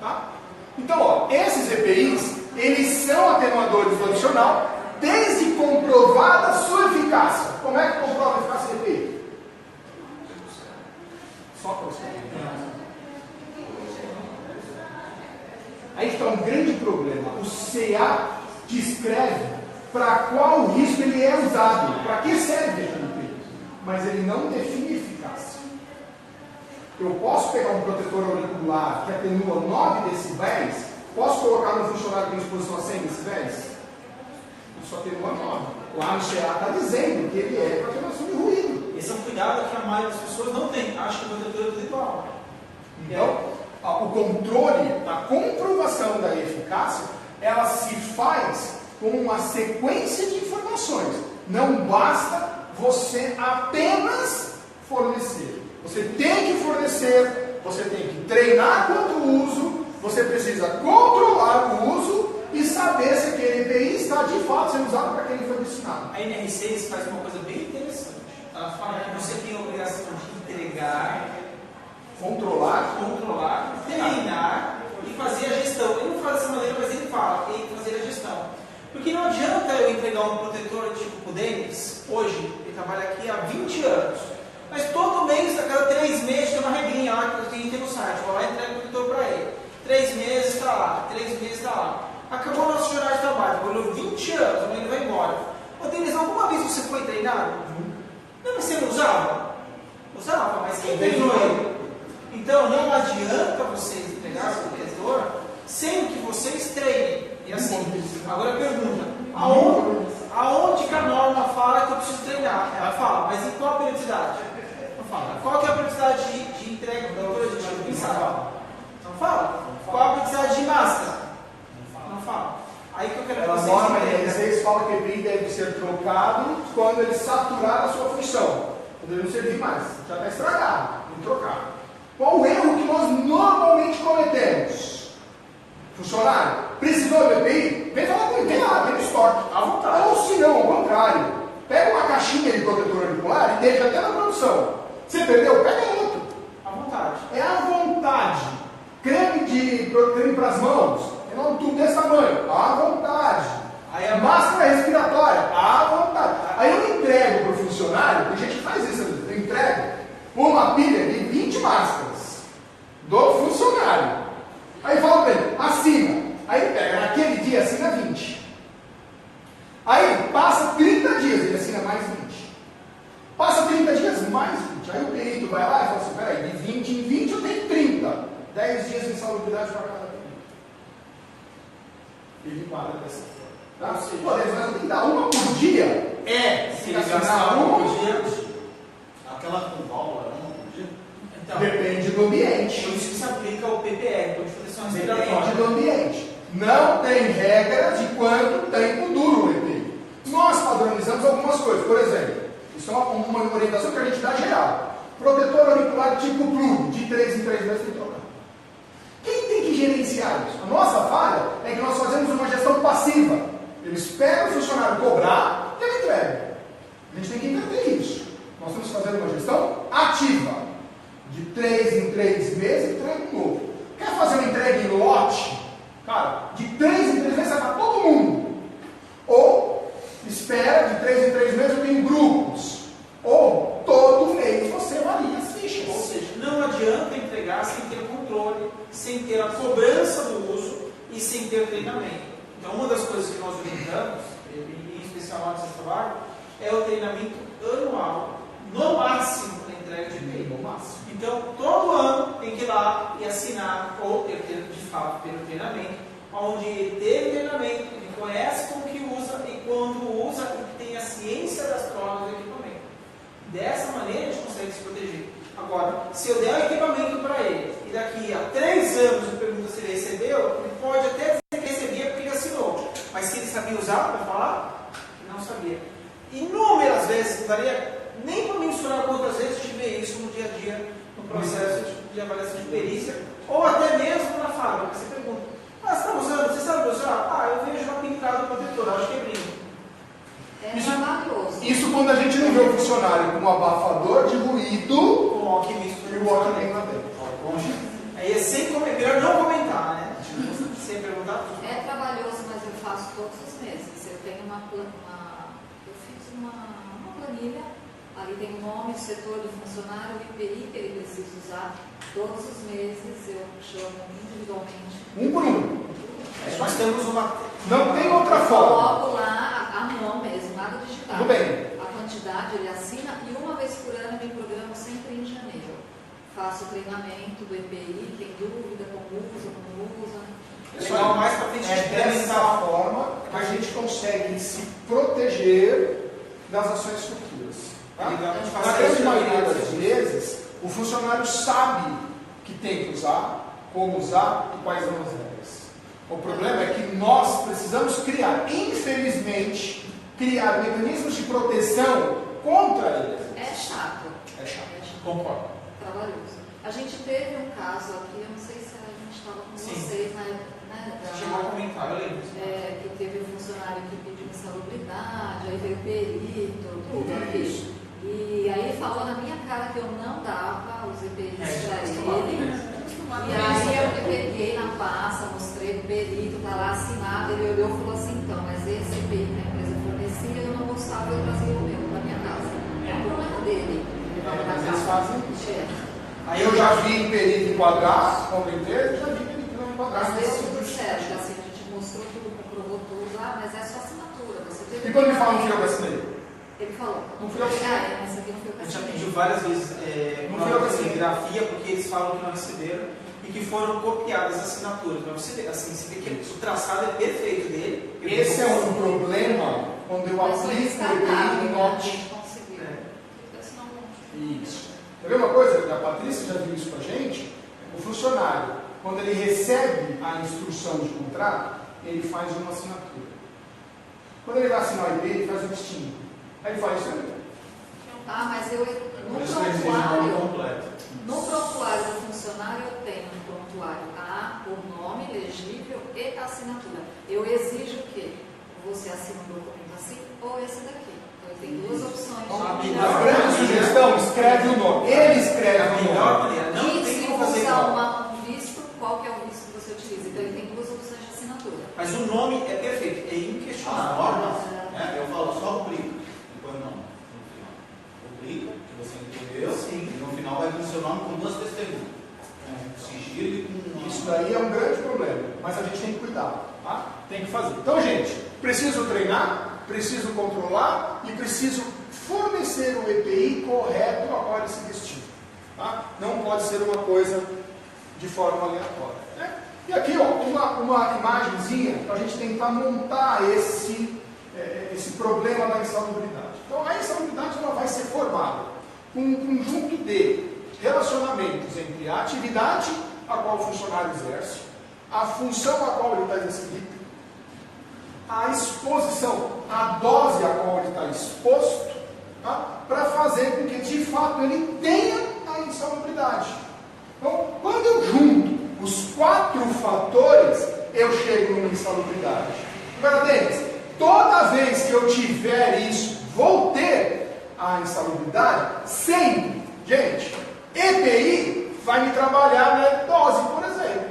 Tá? Então, ó, esses EPIs, eles são atenuadores do adicional, desde comprovada sua eficácia. Como é que comprova a eficácia do EPI? Só para você. Aí está um grande problema. O CA descreve para qual risco ele é usado, para que serve aquele EPI, mas ele não define eficácia. Eu posso pegar um protetor auricular que atenua 9 decibéis, posso colocar no funcionário com exposição a 100 decibéis? Ele só atenua 9. Lá no CA está dizendo que ele é para atenuação de ruído. Esse é um cuidado que a maioria das pessoas não tem. Acha que o protetor é individual. Então, o controle da comprovação da eficácia, ela se faz com uma sequência de informações. Não basta você apenas fornecer. Você tem que fornecer, você tem que treinar quanto o uso, você precisa controlar o uso e saber se aquele EPI está de fato sendo usado para quem ele foi destinado. A NR6 faz uma coisa bem interessante. Ela fala que você tem a obrigação de entregar, controlar, treinar e fazer a gestão. Ele não fala dessa maneira, mas ele fala, tem que fazer a gestão. Porque não adianta eu entregar um protetor tipo o Denis, hoje, ele trabalha aqui há 20 anos, mas todo mês, a cada 3 meses, tem uma regrinha lá que a gente tem no site, vou lá e entrego o protetor para ele. 3 meses está lá, 3 meses está lá. Acabou o nosso jornal de trabalho, trabalhou 20 anos, amanhã ele vai embora. Ô Denis, alguma vez você foi treinado? Não, mas você não usava? Usava, mas quem treinou ele? Então não adianta vocês entregar o protetor sem que vocês treinem. E assim, agora pergunta, aonde que a norma fala que eu preciso treinar? Ela fala, mas em qual periodicidade? Não fala. Qual que é a periodicidade de entrega da periodicidade? Não fala. Qual a periodicidade de máscara? Não fala. Aí que eu quero que A vocês norma entendam. NR6 fala que o EPI deve ser trocado quando ele saturar a sua função. Quando ele não servir mais. Já está estragado. Tem que trocar. Qual o erro que nós normalmente cometemos? Funcionário, precisou do EPI? Vem falar comigo, vem lá, vem no estoque. À vontade. Ou se não, ao contrário. Pega uma caixinha de protetor auricular e deixa até na produção. Você perdeu? Pega outro. À vontade. É à vontade. Creme para as mãos. É um tubo desse tamanho. À vontade. Aí a máscara respiratória. À vontade. Aí eu entrego para o funcionário, tem gente que faz isso, eu entrego uma pilha de 20 máscaras do funcionário. Aí fala para ele, assina. Aí ele pega, naquele dia assina 20. insalubridade para cada cliente. Ele enquadra dessa forma. Tá? Pô, mas tem que dar uma por dia. Se ele gastar uma por dia, Aquela com válvula, uma por dia? então, Depende do ambiente. por isso que se aplica o PPR, Código de Proteção Depende Respiratória. do ambiente. Não tem regra de quanto tempo dura o EPI. Nós padronizamos algumas coisas. Por exemplo, isso é uma orientação que a gente dá geral. Protetor auricular tipo plug, de 3 em 3 meses tem que trocar. Quem tem que gerenciar isso? A nossa falha é que nós fazemos uma gestão passiva. Eu espero o funcionário cobrar e ele entrega. A gente tem que entender isso. Nós estamos fazendo uma gestão ativa. De 3 em 3 meses, entrega um novo. Quer fazer uma entrega em lote? Cara, de 3 em 3 meses vai para todo mundo. Ou espera, de 3 em 3 meses eu tenho grupos. Ou todo mês você avalia as fichas. Ou seja, não adianta entregar sem ter controle, sem ter a cobrança do uso e sem ter treinamento. Então, uma das coisas que nós orientamos, em especial lá no seu trabalho, é o treinamento anual, no máximo, para entrega de EPI. No máximo. Então, todo ano tem que ir lá e assinar, ou ter de fato ter um treinamento, onde teve treinamento, ele conhece como que usa e quando usa e tem a ciência das provas do equipamento. Dessa maneira a gente consegue se proteger. Agora, se eu der o equipamento para ele e daqui a 3 anos eu pergunto se ele recebeu, ele pode até dizer que recebia porque ele assinou. Mas se ele sabia usar para falar, não sabia. Inúmeras vezes, não daria nem para mensurar quantas vezes eu tive isso no dia a dia, no processo de avaliação de perícia, ou até mesmo na fábrica. Você pergunta, você está usando? Você sabe usar? Eu vejo uma pintada protetora, acho que é brinco. É maravilhoso. Isso quando a gente não vê o funcionário com um abafador de ruído Com o alquimista e o alquimista dentro. Aí é sem comentar, melhor não comentar, né? Sem perguntar. É trabalhoso, mas eu faço todos os meses. Eu tenho eu fiz uma planilha, ali tem o nome, o setor do funcionário, o IPI que ele precisa usar. Todos os meses eu chamo individualmente. Um por um. Nós temos uma. Não tem outra forma. Coloco lá a mão mesmo, nada digital. Tudo bem. A quantidade ele assina e uma vez por ano eu me programo sempre em janeiro. Faço o treinamento do EPI, tem dúvida, como usa, como não usa. Legal, mais para frente É dessa forma que a gente consegue se proteger das ações futuras. Tá? Na grande maioria das vezes, o funcionário sabe que tem que usar, como usar e quais são as regras. O problema é que nós precisamos criar, infelizmente, mecanismos de proteção contra eles. É chato. É chato. Concordo. Trabalhoso. A gente teve um caso aqui, eu não sei se a gente estava com Sim. vocês, Chegou a comentar, eu lembro. que teve um funcionário que pediu insalubridade, aí veio o perito, tudo aqui. E aí ele falou na minha cara que eu não dava os EPIs para ele. E aí eu peguei na pasta, mostrei o perito, tá lá assinado, ele olhou e falou assim, então, mas esse EPI que a empresa fornecia, eu não gostava, eu trazia o meu na minha casa. É o problema dele. Mas eles fazem isso. É. Aí eu já vi perito enquadrar, como empresa, já vi perito não enquadrar. Mas deu tudo certo, assim, a gente mostrou tudo, comprovou tudo, mas é sua assinatura. Você teve E quando me falam que eu assinei? Ele falou. Não fui eu que assinei. Mas aqui não foi o A gente já assinei. pediu várias vezes Não fui eu que assinei. grafia, porque eles falam que não receberam e que foram copiadas as assinaturas. Mas você vê, assim, você vê que o traçado é perfeito dele. Esse é um problema quando eu Mas foi aplico o descartável, EPI em né? A note. gente conseguiu. Porque senão não- Isso. Quer ver uma coisa? A Patrícia já viu isso com a gente. O funcionário, quando ele recebe a instrução de contrato, ele faz uma assinatura. Quando ele vai assinar o EPI, ele faz um distinto. Aí ele faz isso aí. Mas eu, no Por isso que exige o nome prontuário, completo. no prontuário do funcionário, eu tenho no prontuário o nome legível e a assinatura. Eu exijo que você assine um documento assim ou esse daqui. Então, tem duas opções. A grande sugestão, escreve o nome. Ele escreve É a o melhor nome. maneira. Não E tem se como fazer usar igual. um visto, qual que é o visto que você utiliza? Então, ele tem duas opções de assinatura. Mas o nome é perfeito, é As inquestionável. normas, eu falo só rubrica, depois não, no final. Rubrica, que você entendeu, Sim. e no final vai vir o seu nome com 2 testemunhas. Sigilo e com Isso daí é um grande problema, mas a gente tem que cuidar, tá? Tem que fazer. Então, gente, preciso treinar, preciso controlar e preciso fornecer o EPI correto a qual ele se destina. Tá? Não pode ser uma coisa de forma aleatória. Né? E aqui, ó, uma imagenzinha para a gente tentar montar esse problema da insalubridade. Então, a insalubridade ela vai ser formada com um conjunto de relacionamentos entre a atividade a qual o funcionário exerce, a função a qual ele está exercendo, a exposição, a dose a qual ele está exposto, tá? Para fazer com que de fato ele tenha a insalubridade. Então, quando eu junto os 4 fatores, eu chego numa insalubridade. Agora, Denis, toda vez que eu tiver isso, vou ter a insalubridade? Sempre. Gente, EPI vai me trabalhar na dose, por exemplo.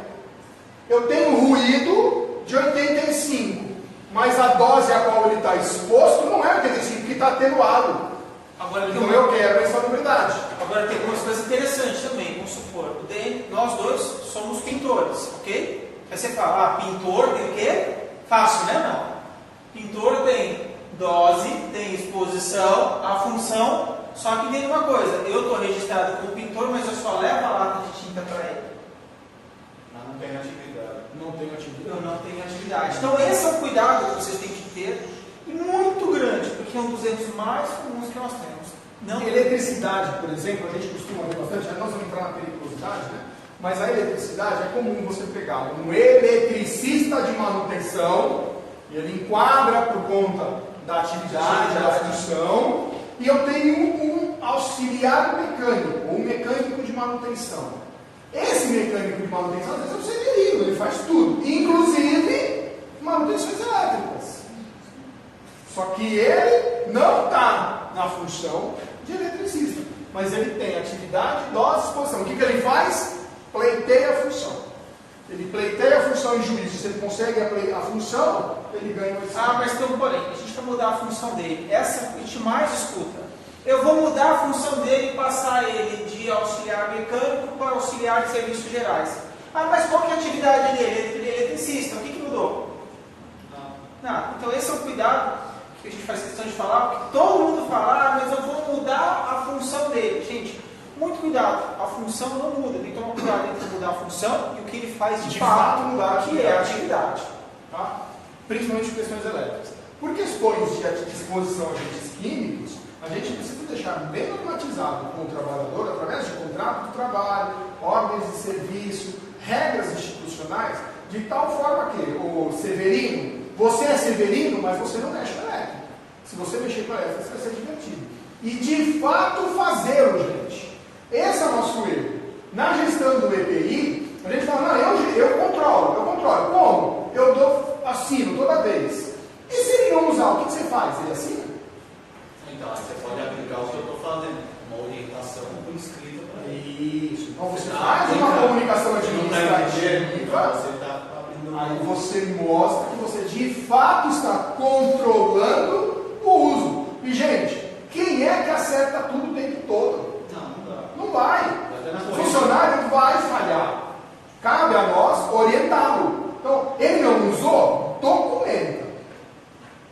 Eu tenho ruído de 85, mas a dose a qual ele está exposto não é 85, porque está atenuado. Agora, então eu quero a insalubridade. Agora tem algumas coisas interessantes também. Vamos supor, nós dois somos pintores, ok? Aí você fala, pintor tem o quê? Fácil, né? Não. Pintor tem dose, tem exposição, a função, só que tem uma coisa, eu estou registrado como pintor, mas eu só levo a lata de tinta para ele. Mas não tem atividade. Não tenho atividade. Eu não tenho atividade. Então esse é um cuidado que vocês têm que ter, e muito grande, porque é um dos erros mais comuns que nós temos. Não. Eletricidade, por exemplo, a gente costuma ver bastante, nós vamos entrar na periculosidade, né? Mas a eletricidade é comum você pegar um eletricista de manutenção, ele enquadra por conta da atividade, da função, e eu tenho um auxiliar mecânico, ou um mecânico de manutenção. Esse mecânico de manutenção, às vezes é um severino, ele faz tudo, inclusive manutenções elétricas. Só que ele não está na função de eletricista, mas ele tem atividade, dose, exposição. O que ele faz? Pleiteia a função. Ele pleiteia a função em juízo. Se ele consegue a função, ele ganha o exame. Mas tem um porém, a gente vai mudar a função dele. Essa a gente mais escuta. Eu vou mudar a função dele e passar ele de auxiliar mecânico para auxiliar de serviços gerais. Mas qual que é a atividade dele? Ele é eletricista. O que mudou? Não. Então esse é o cuidado que a gente faz questão de falar, porque todo mundo fala, mas eu vou mudar a função dele. Gente, muito cuidado, a função não muda, tem que tomar cuidado entre mudar a função e o que ele faz de fato mudar, que é a atividade. Tá? Principalmente questões elétricas. Por questões de exposição a agentes químicos, a gente precisa deixar bem normatizado com o trabalhador, através de contrato de trabalho, ordens de serviço, regras institucionais, de tal forma que o severino, você é severino, mas você não mexe com elétrica. Se você mexer com elétrica, você vai ser divertido. E de fato fazê-lo, gente. Esse é o nosso erro. Na gestão do EPI, a gente fala, não, eu controlo. Como? Eu assino toda vez. E se ele não usar, o que você faz? Ele assina? Então, aí você pode aplicar o que eu estou fazendo, uma orientação por escrita para ele. Isso. Então você faz uma comunicação administrativa, você está abrindo aí você mostra que você de fato está controlando o uso. E gente, quem é que acerta tudo o tempo todo? Não vai. O funcionário vai falhar. Cabe a nós orientá-lo. Então, ele não usou? Documenta.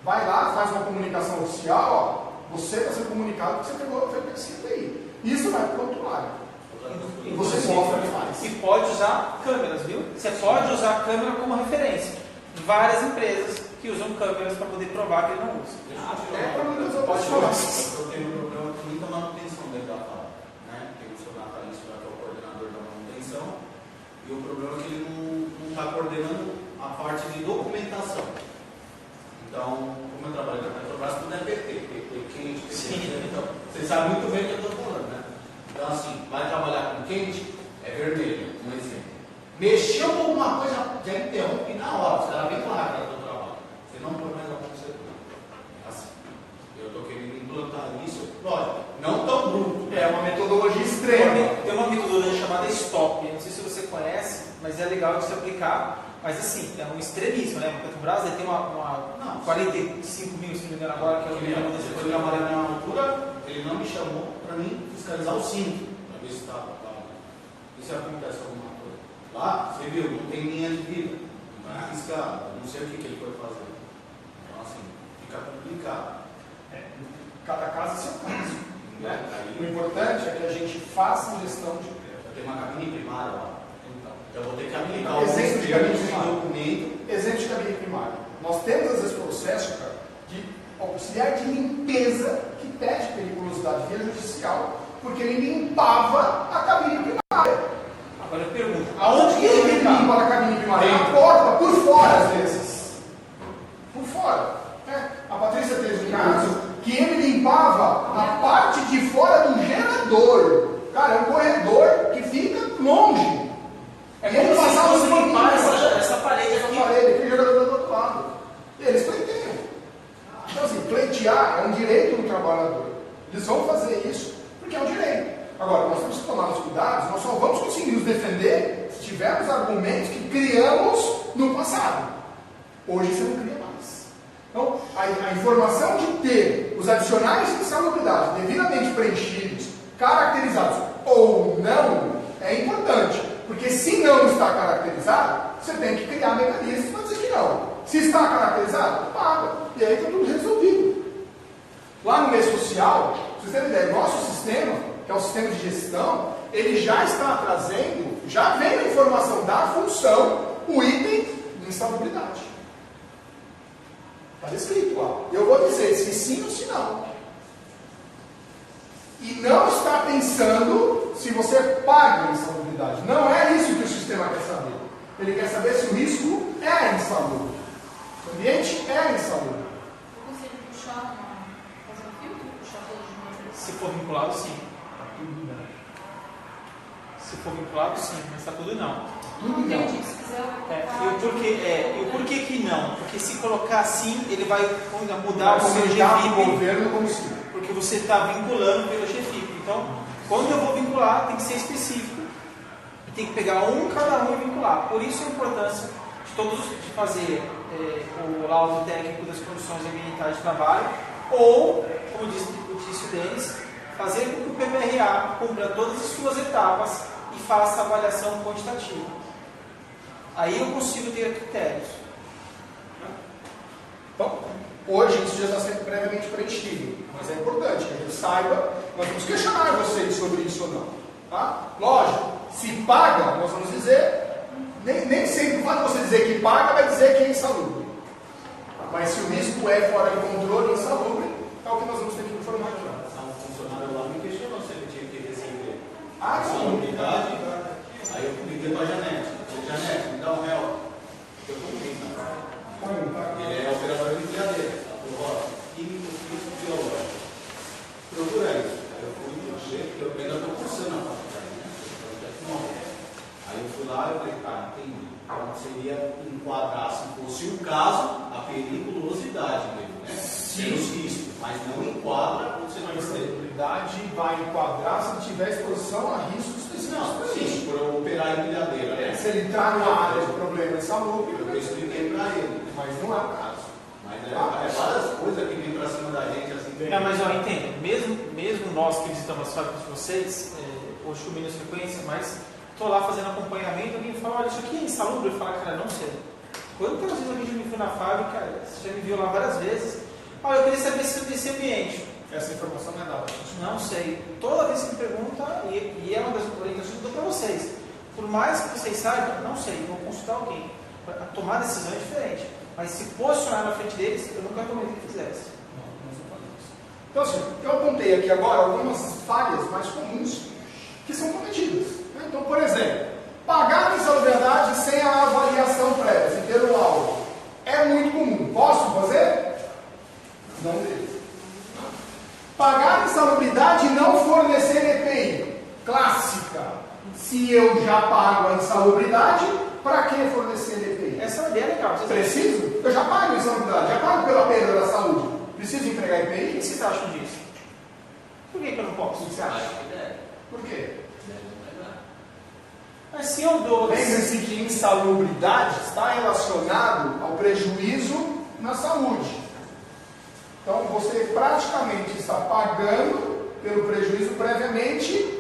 Vai lá, faz uma comunicação oficial, ó, você está sendo comunicado que você pegou a CPI. Isso vai para o prontuário. E você mostra o que faz. E pode usar câmeras, viu? Você pode usar a câmera como referência. Várias empresas que usam câmeras para poder provar que ele não usa. Até para muitas outras coisas. Eu tenho um problema com muita manutenção dentro da fala. Tem o seu Natalício, que é o coordenador da manutenção, e o problema é que ele não está coordenando a parte de documentação. Então, como eu trabalho na Petrobras, tudo é PT quente, então, você sabe muito bem o que eu estou falando, né? Então, assim, vai trabalhar com quente, é vermelho, um exemplo. Mexeu com alguma coisa, já interrompe na hora, os caras vêm com a raiva do trabalho. Você não põe mais a função. Assim, eu estou querendo implantar isso, lógico, não tão bruto. É uma metodologia extrema. Tem uma metodologia chamada STOP, não sei se você conhece, mas é legal de se aplicar. Mas assim, é um extremismo, né? O Petrobras tem uma 45 mil, se não me engano agora, que é o Ele desse programa ali na altura, ele não me chamou para mim fiscalizar o cinto, para ver se estava. E se acontece alguma coisa? Lá, você viu, não tem linha de vida, não vai arriscar, eu não sei o que ele foi fazer. Então assim, fica complicado. Cada caso é seu caso. Né? O importante é que a gente faça gestão de tem uma cabine primária lá. Então, exemplo de gabinete de documento, exemplo de gabinete primário. Nós temos, às vezes, processo, cara, de auxiliar de limpeza que pede periculosidade via judicial, porque ele limpava a cabine primária. Agora eu pergunto, Aonde que ele limpa a cabine primária? Na porta, por fora, às vezes. Por fora. Né? A Patrícia teve um caso que ele limpava a parte de fora do gerador. Cara, é um corredor que fica longe. É como se fosse limpar essa parede aqui. Essa parede aqui, o gerador do outro lado. E eles pleiteiam. Então, assim, pleitear é um direito do trabalhador. Eles vão fazer isso porque é um direito. Agora, nós temos que tomar os cuidados, nós só vamos conseguir nos defender se tivermos argumentos que criamos no passado. Hoje você não cria mais. Então, a informação de ter os adicionais de insalubridade devidamente preenchidos, caracterizados ou não, é importante. Porque se não está caracterizado, você tem que criar mecanismos para dizer que não. Se está caracterizado, paga. E aí está tudo resolvido. Lá no meio social, vocês terem ideia, nosso sistema, que é o sistema de gestão, ele já está trazendo, já vem a informação da função, o item de insalubridade. Está descrito lá. Eu vou dizer se sim ou se não. E não está pensando se você paga a insalubridade. Não é isso que o sistema quer saber. Ele quer saber se o risco é insalubre. O ambiente é insalubre. Eu consigo puxar, fazer um filtro, puxar todos de uma vez? Se for vinculado, sim. Se for vinculado, sim, mas está tudo não. Não entendi, se quiser E o porquê que não? Porque se colocar assim, ele vai mudar o seu Aceitar o GFIP, governo como se. porque você está vinculando pelo GFIP. Então, quando eu vou vincular, tem que ser específico. E tem que pegar cada um e vincular. Por isso a importância de fazer o laudo técnico das condições ambientais de trabalho, ou, como disse o Denis, fazer com que o PPRA cumpra todas as suas etapas e faça a avaliação quantitativa. Aí eu consigo ter critérios. Então, hoje isso já está sendo previamente preenchido, mas é importante que a gente saiba, nós vamos questionar vocês sobre isso ou não. Tá? Lógico, se paga, nós vamos dizer, nem sempre o fato de você dizer que paga vai dizer que é insalubre. Mas se o risco é fora de controle, insalubre, é o que nós vamos ter que informar já. Um funcionário lá me questionou se ele tinha que receber Ah, a sim. unidade. Aí eu liguei para a Janete. Janete, me dá um real. Eu comunico, né? Ele é operador de empilhadeira. Ela falou, químico, físico, biológico. Procura isso. Aí eu fui ver, porque eu ainda estou cursando a faculdade, né? Aí eu fui lá e falei, tá, entendi. Então seria enquadrar, se fosse o caso, a periculosidade dele, né? Pelos riscos, mas não enquadra quando você não A recebe. insalubridade vai enquadrar se ele tiver exposição a riscos específicos. Não, sim, por eu operar empilhadeira, né? Se ele entrar numa área de problema insalubre, Eu expliquei para ele. mas não é o caso. Mas é várias coisas que vêm para cima da gente assim. Mas ó, entenda, mesmo nós que visitamos as fábricas de vocês, hoje com menos frequência, mas estou lá fazendo acompanhamento, alguém fala, olha, isso aqui é insalubre? Eu falo, cara, não sei. Quantas vezes alguém já me viu na fábrica, você já me viu lá várias vezes, olha, eu queria saber se desse ambiente. Essa informação não é dada. Não sei. Toda vez que me pergunta, e é uma das orientações que eu dou para vocês, por mais que vocês saibam, não sei, vou consultar alguém. Tomar decisão é diferente, mas se posicionar na frente deles, eu nunca recomendo que fizesse. Então, assim, eu apontei aqui agora algumas falhas mais comuns que são cometidas. Né? Então, por exemplo, pagar a insalubridade sem a avaliação prévia, sem ter o laudo, é muito comum. Posso fazer? Não devo. Pagar a insalubridade e não fornecer EPI. Clássica. Se eu já pago a insalubridade, para que fornecer EPI? Essa é uma ideia legal. Preciso? Eu já pago a insalubridade, já pago pela perda da saúde. Preciso entregar O que EPI? vocês acham disso? Por que eu não posso? O que você acha? Por quê? Mas se eu dou... Lembre-se que insalubridade está relacionado ao prejuízo na saúde. Então você praticamente está pagando pelo prejuízo previamente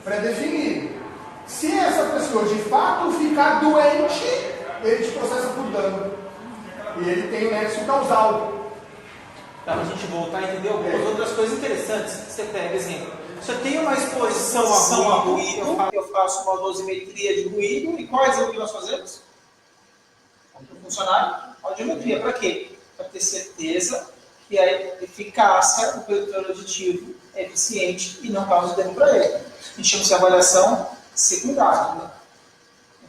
pré-definido. Se essa pessoa de fato ficar doente, ele te processa por dano. E ele tem o nexo causal. Para a gente voltar a entender algumas outras coisas interessantes. Você pega, exemplo, Se eu tenho uma exposição a ruído, eu faço uma dosimetria de ruído. E qual é o que nós fazemos? Para o funcionário, audiometria. Para quê? Para ter certeza que a eficácia do produtor auditivo é eficiente e não causa dano para ele. A gente chama de avaliação secundária. Né?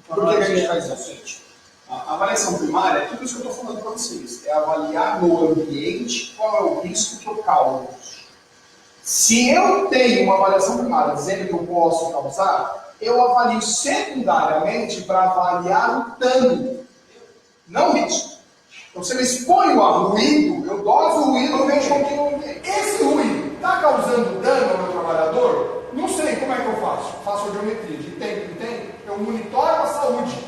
Por que a gente faz isso? A avaliação primária é tudo isso que eu estou falando para vocês. É avaliar no ambiente qual é o risco que eu causo. Se eu tenho uma avaliação primária dizendo que eu posso causar, eu avalio secundariamente para avaliar o dano, não o risco. Então, se eu exponho a ruído, eu doso o ruído, eu vejo que esse ruído está causando dano ao meu trabalhador? Não sei, como é que eu faço? Faço audiometria, de tempo em tempo, eu monitoro a saúde.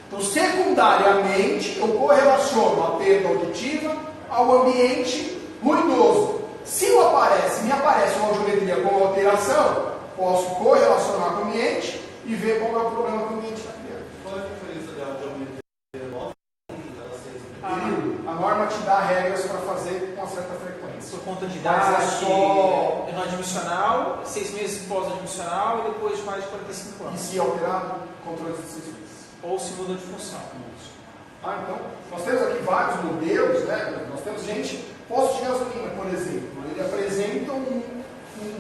Então, secundariamente, eu correlaciono a perda auditiva ao ambiente ruidoso. Se me aparece uma audiometria com alteração, posso correlacionar com o ambiente e ver qual é o problema que o ambiente está criando. Qual é a diferença da audiometria? A norma te dá regras para fazer com uma certa frequência. Por conta de Mas idade, é só... no admissional, 6 meses pós-admissional e depois de mais de 45 E anos. se alterado, controle de 6 meses. Ou se muda de função. Então, nós temos aqui vários modelos, né? Nós temos gente, posto de gasolina, por exemplo, ele apresenta um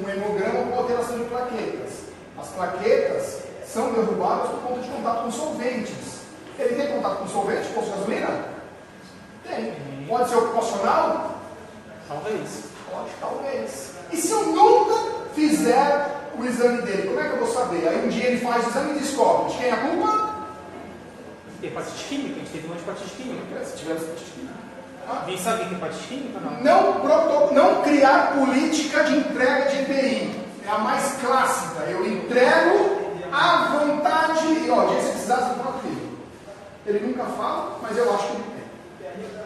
hemograma com alteração de plaquetas. As plaquetas são derrubadas por conta de contato com solventes. Ele tem contato com solvente, posto de gasolina? Tem. Pode ser ocupacional? Talvez. Pode, talvez. E se eu nunca fizer o exame dele, como é que eu vou saber? Aí um dia ele faz o exame e descobre. De quem é a culpa? Hepatite química, a gente teve uma hepatite química. Se tiver hepatite química. Alguém sabe o que é hepatite química ou não? Não criar política de entrega de EPI. É a mais clássica. Eu entrego à vontade. E, ó, se precisar, você fala comigo. Ele nunca fala, mas eu acho que ele tem.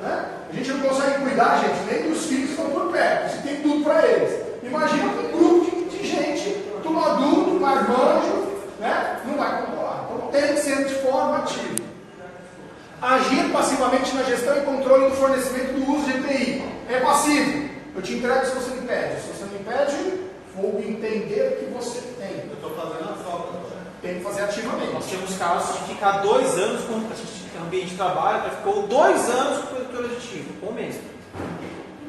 Né? A gente não consegue cuidar, gente, nem dos filhos que estão por perto. Se tem tudo para eles. Imagina um grupo de gente, tudo adulto, marmanjo, né? Não vai controlar. Então tem que ser de forma ativa. Agir passivamente na gestão e controle do fornecimento do uso de EPI. É passivo. Eu te entrego se você me pede. Se você me pede, vou entender que você tem. Eu estou fazendo a troca agora. Tem que fazer ativamente. Nós temos casos de ficar 2 anos com o ambiente de trabalho, já ficou 2 anos com o produtor aditivo, com o mesmo.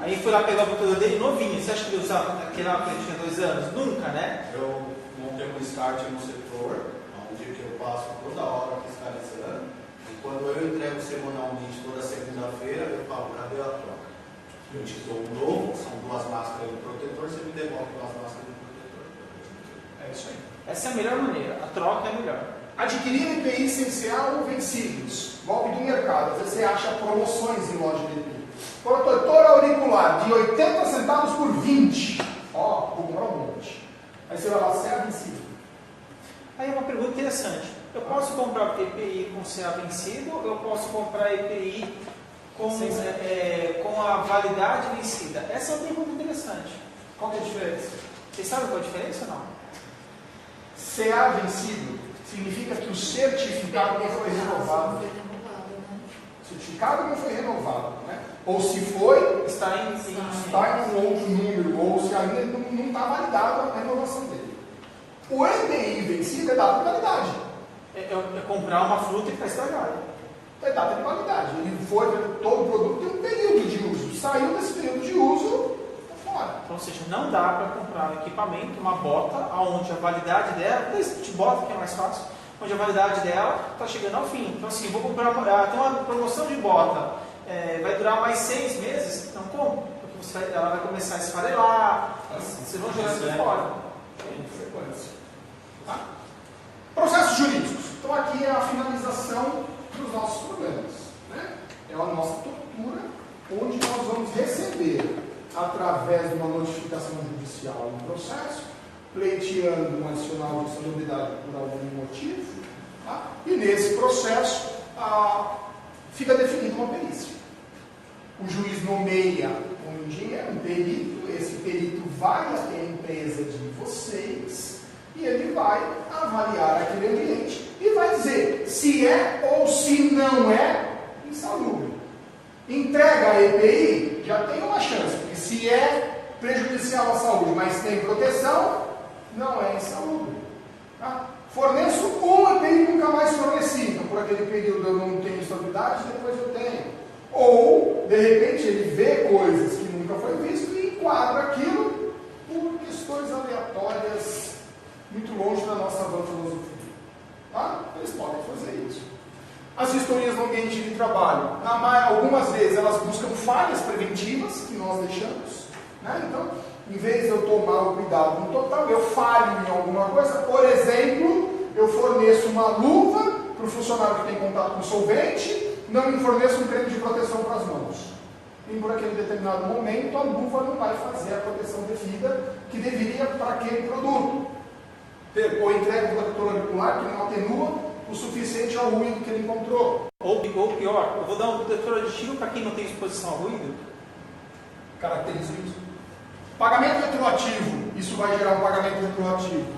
Aí foi lá pegar o computador dele novinho. Você acha que ele usava aquele lá que ele tinha 2 anos? Nunca, né? Eu montei um start no setor, onde eu passo toda hora fiscalizando. E quando eu entrego semanalmente, toda segunda-feira, eu falo, cadê a troca? Eu te dou um novo, são 2 máscaras de protetor, você me devolve 2 máscaras de protetor. É isso aí. Essa é a melhor maneira. A troca é a melhor. Adquirir EPI essencial ou vencidos. Golpe do mercado. Às vezes você acha promoções em loja de EPI. Protetor auricular de 80 centavos por 20. Ó, vou comprar um monte. Aí você vai lá, CA vencido. Aí é uma pergunta interessante. Eu posso comprar EPI com CA vencido ou eu posso comprar EPI com a validade vencida? Essa é uma pergunta interessante. Qual que é a diferença? Vocês sabem qual é a diferença ou não? CA vencido significa que o certificado não foi renovado. O certificado não foi renovado, né? Ou se foi, Está em um outro número, ou se ainda não está validada a renovação dele. O EPI vencido é data de validade. É comprar uma fruta que está estragada. É data de validade. Ele foi, todo produto tem um período de uso. Saiu desse período de uso, está fora. Então, ou seja, não dá para comprar um equipamento, uma bota, onde a validade dela, esse tipo de bota que é mais fácil, onde a validade dela está chegando ao fim. Então, assim, vou comprar tem uma promoção de bota, vai durar mais 6 meses, então como? Porque ela vai começar a esfarelar, vocês vão jogar isso fora. Tá? Processos jurídicos. Então, aqui é a finalização dos nossos problemas. Né? É a nossa tortura, onde nós vamos receber, através de uma notificação judicial um processo, pleiteando um adicional de insalubridade por algum motivo, tá? E nesse processo fica definida uma perícia. O juiz nomeia um engenheiro, um perito, esse perito vai até a empresa de vocês e ele vai avaliar aquele ambiente e vai dizer se é ou se não é insalubre. Entrega a EPI, já tem uma chance, porque se é, prejudicial à saúde, mas tem proteção, não é insalubre. Tá? Forneço um EPI e nunca mais forneci, então por aquele período eu não tenho estabilidade, depois eu tenho. Ou, de repente, ele vê coisas que nunca foi visto e enquadra aquilo por questões aleatórias, muito longe da nossa vã filosofia. Tá? Eles podem fazer isso. As vistorias no ambiente de trabalho, algumas vezes elas buscam falhas preventivas que nós deixamos. Né? Então, em vez de eu tomar o cuidado no total, eu falho em alguma coisa. Por exemplo, eu forneço uma luva para o funcionário que tem contato com solvente, não me forneço um creme de proteção para as mãos. E por aquele determinado momento, a luva não vai fazer a proteção devida que deveria para aquele produto. Ou entrega o protetor auricular que não atenua o suficiente ao ruído que ele encontrou. Ou pior, eu vou dar um protetor aditivo para quem não tem exposição ao ruído? Caracteriza isso. Pagamento retroativo, isso vai gerar um pagamento retroativo.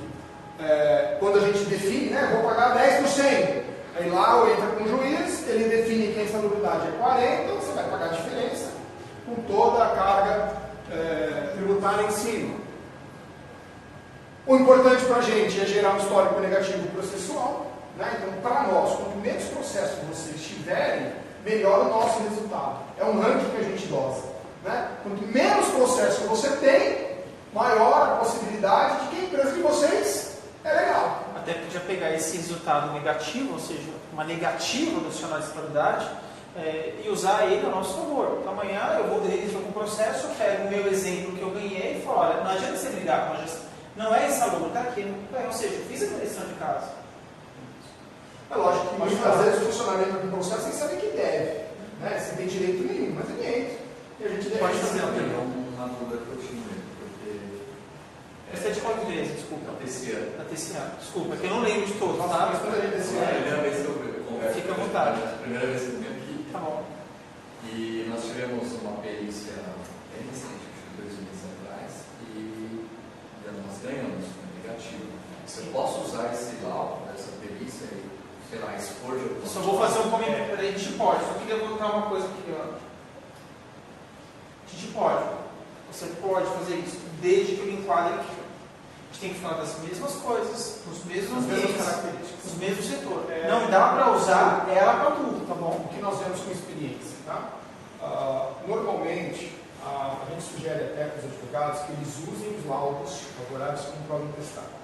Quando a gente define, né, vou pagar 10%. Aí lá entra com o juiz, ele define que a insalubridade é 40%, você vai pagar a diferença com toda a carga tributária em cima. O importante para a gente é gerar um histórico negativo processual. Né? Então, para nós, quanto menos processos vocês tiverem, melhor o nosso resultado. É um ranking que a gente dosa. Né? Quanto menos processo você tem, maior a possibilidade de que a empresa de vocês é legal. Até podia pegar esse resultado negativo, ou seja, uma negativa do dicionário de estabilidade, e usar ele a nosso favor. Então, amanhã eu vou registrar com o processo, eu pego o meu exemplo que eu ganhei e falo, olha, não adianta você brigar com a gestão. Não é insalubre, está aqui. Ou seja, eu fiz a lição de casa. É lógico que muitas vezes o funcionário entra no processo sem saber que deve. Né? Sem ter direito nenhum, mas ele entra. E a gente deve pode fazer uma dúvida que eu tinha, porque... Essa é de qual empresa, desculpa? Da TCA. Da TCA, desculpa, que eu não lembro de todos, tá? É a primeira vez que eu converso. Fica à vontade. A primeira vez que eu venho aqui. Tá bom. E nós tivemos uma perícia bem recente, acho que 2 meses atrás, e nós ganhamos um negativo. Você posso usar esse laudo dessa perícia e, sei lá, expor de alguma Só vou fazer um comentário, a gente pode, só queria voltar uma coisa aqui, ó. A gente pode, você pode fazer isso, desde que ele enquadre aqui. A gente tem que falar das mesmas coisas, dos mesmos ambientes, características, dos mesmos setores. Não dá para usar ela para tudo, tá bom? O que nós vemos com experiência. Tá? Normalmente, a gente sugere até para os advogados que eles usem os laudos favoráveis como prova intestada.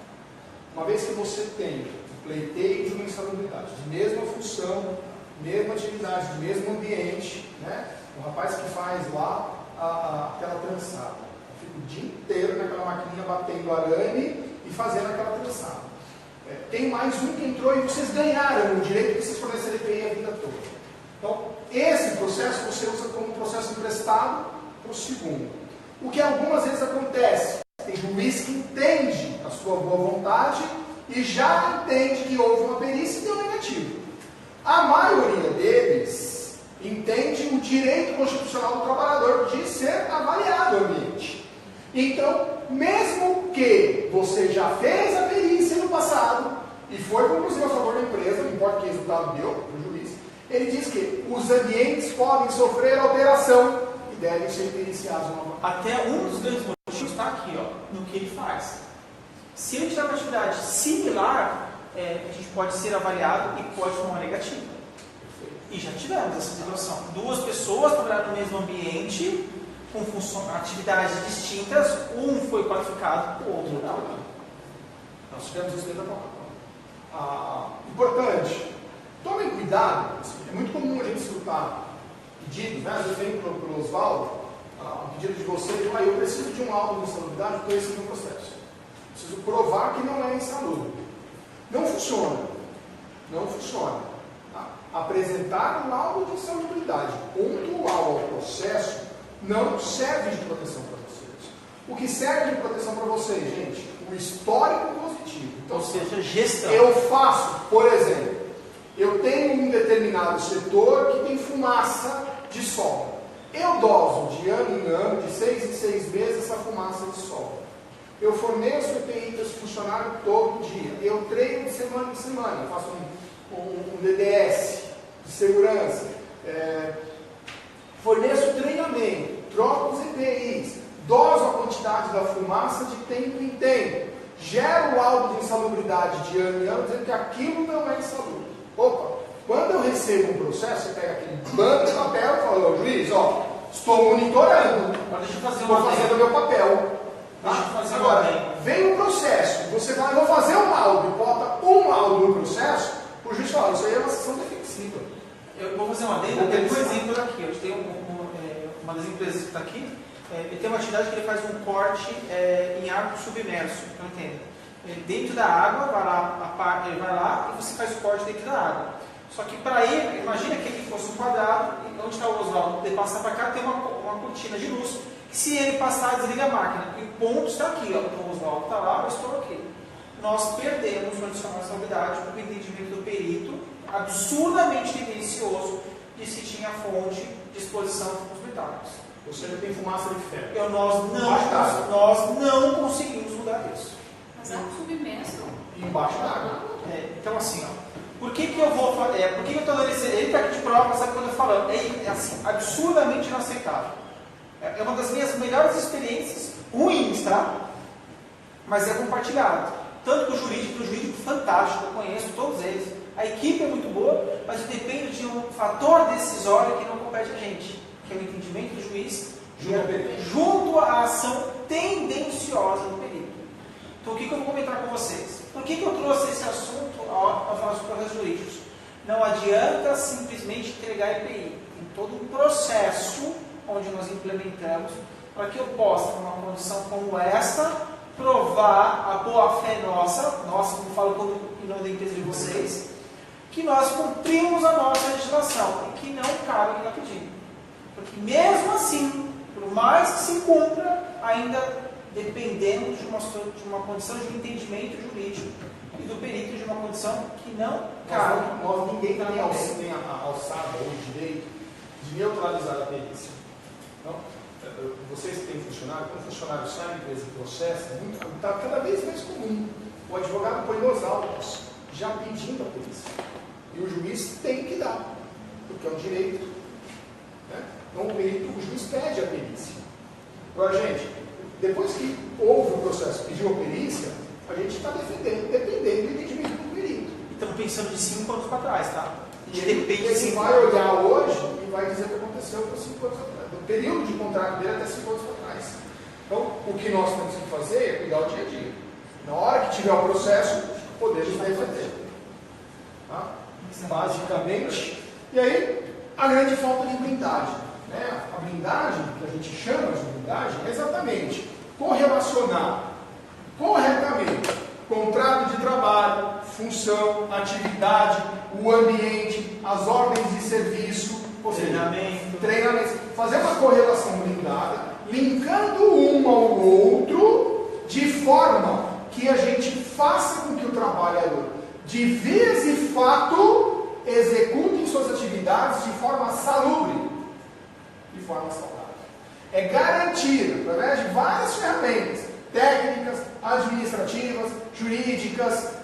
Uma vez que você tem o pleiteio de uma insalubridade, de mesma função, mesma atividade, de mesmo ambiente, né? O rapaz que faz lá aquela trançada, fica o dia inteiro naquela maquininha batendo arame e fazendo aquela trançada. Tem mais um que entrou e vocês ganharam o direito de vocês fornecerem EPI a vida toda. Então, esse processo você usa como processo emprestado para o segundo. O que algumas vezes acontece, tem juiz que entende a sua boa vontade e já entende que houve uma perícia e deu negativo. A maioria deles entende o direito constitucional do trabalhador de ser avaliado o ambiente. Então, mesmo que você já fez a perícia no passado e foi conclusivo a favor da empresa, não importa que resultado deu para o juiz, ele diz que os ambientes podem sofrer alteração e devem ser periciados novamente. Até um dos grandes motivos está aqui, ó, no que ele faz. Se ele tiver uma atividade similar, a gente pode ser avaliado e pode tomar negativa. E já tivemos essa situação. 2 pessoas trabalharam no mesmo ambiente, com atividades distintas, um foi qualificado, o outro não. Nós tivemos isso dentro da Coca-Cola. Importante, tomem cuidado, é muito comum a gente escutar pedidos, né? Às vezes vem para o Osvaldo, um pedido de você, eu preciso de um laudo de insalubridade para esse meu processo. Preciso provar que não é insalubre. Não funciona. Não funciona. Tá? Apresentar um laudo de insalubridade pontual ao processo não serve de proteção para vocês. O que serve de proteção para vocês, gente? O histórico positivo. Então, ou seja, gestão. Eu faço, por exemplo, eu tenho um determinado setor que tem fumaça de sol. Eu doso de ano em ano, de 6 em 6 meses, essa fumaça de sol. Eu forneço EPI para esse funcionário todo dia. Eu treino de semana em semana. Eu faço um DDS de segurança. Forneço treinamento. Troco os EPIs. doso a quantidade da fumaça de tempo em tempo, gera o laudo de insalubridade de ano em ano, dizendo que aquilo não é insalubre. Opa, quando eu recebo um processo, você pega aquele bando de papel e fala, ô juiz, ó, estou monitorando, Agora deixa eu fazer estou uma fazendo o meu papel. Deixa eu fazer Agora, uma vem o processo, você vai, vou fazer um laudo, e bota um laudo no processo, o juiz fala, isso aí é uma sessão defensiva. Eu vou fazer uma adenda, tem um exemplo daqui. A gente tem uma das empresas que está aqui, ele tem uma atividade que ele faz um corte em arco submerso, não entendo. Dentro da água, ele vai lá e você faz o corte dentro da água. Só que para ele, imagina que ele fosse um quadrado, e onde está o Oswaldo, ele passa para cá, tem uma cortina de luz, que se ele passar, desliga a máquina. E o ponto está aqui, ó, então o Oswaldo está lá, eu estou aqui. Nós perdemos o adicional de salubridade com o entendimento do perito, absurdamente tendencioso, de se tinha fonte de exposição dos metálicos. Ou seja, tem fumaça de ferro. Nós não conseguimos mudar isso. Mas é submerso. Embaixo d'água. Então assim, ó, por que eu vou fazer? Por que eu estou dando esse? Ele está aqui de prova, sabe quando eu estou falando? É assim, absurdamente inaceitável. É uma das minhas melhores experiências, ruins, tá? Mas é compartilhado. Tanto que o jurídico fantástico, eu conheço todos eles. A equipe é muito boa, mas depende de um fator decisório que não compete a gente, que é o entendimento do juiz junto à ação tendenciosa do perito. Então, o que eu vou comentar com vocês? Por que eu trouxe esse assunto ao falar sobre processos jurídicos? Não adianta simplesmente entregar EPI. Tem todo um processo onde nós implementamos para que eu possa, numa condição como essa, provar a boa-fé nossa, como falo em nome da empresa de vocês, que nós cumprimos a nossa legislação e que não cabe o que está pedindo. Porque mesmo assim, por mais que se cumpra, ainda dependemos de uma condição de entendimento jurídico e do perito de uma condição que não cabe. Ninguém tem a alçada ou o direito de neutralizar a perícia. Então, vocês que têm funcionário, quando o funcionário sai da empresa e processa, está cada vez mais comum. O advogado põe nos autos, já pedindo a perícia. E o juiz tem que dar, porque é um direito. Né? Então o juiz pede a perícia. Agora, gente, depois que houve o processo, pediu a perícia, a gente está dependendo do entendimento do perito. Estamos pensando de 5 anos para trás, tá? E ele vai olhar hoje e vai dizer o que aconteceu por 5 anos atrás. Do período de contrato dele até 5 anos para trás. Então, o que nós temos que fazer é cuidar o dia a dia. Na hora que tiver o processo, podemos defender. Tá? Basicamente. E aí, a grande falta de blindagem. Né? A blindagem, que a gente chama de blindagem, é exatamente correlacionar corretamente contrato de trabalho, função, atividade, o ambiente, as ordens de serviço, treinamento, fazer uma correlação blindada, linkando um ao outro, de forma que a gente faça com que o trabalhador, de vez e fato, execute suas atividades de forma salubre, de forma saudável. É garantir, através de várias ferramentas, técnicas, administrativas, jurídicas,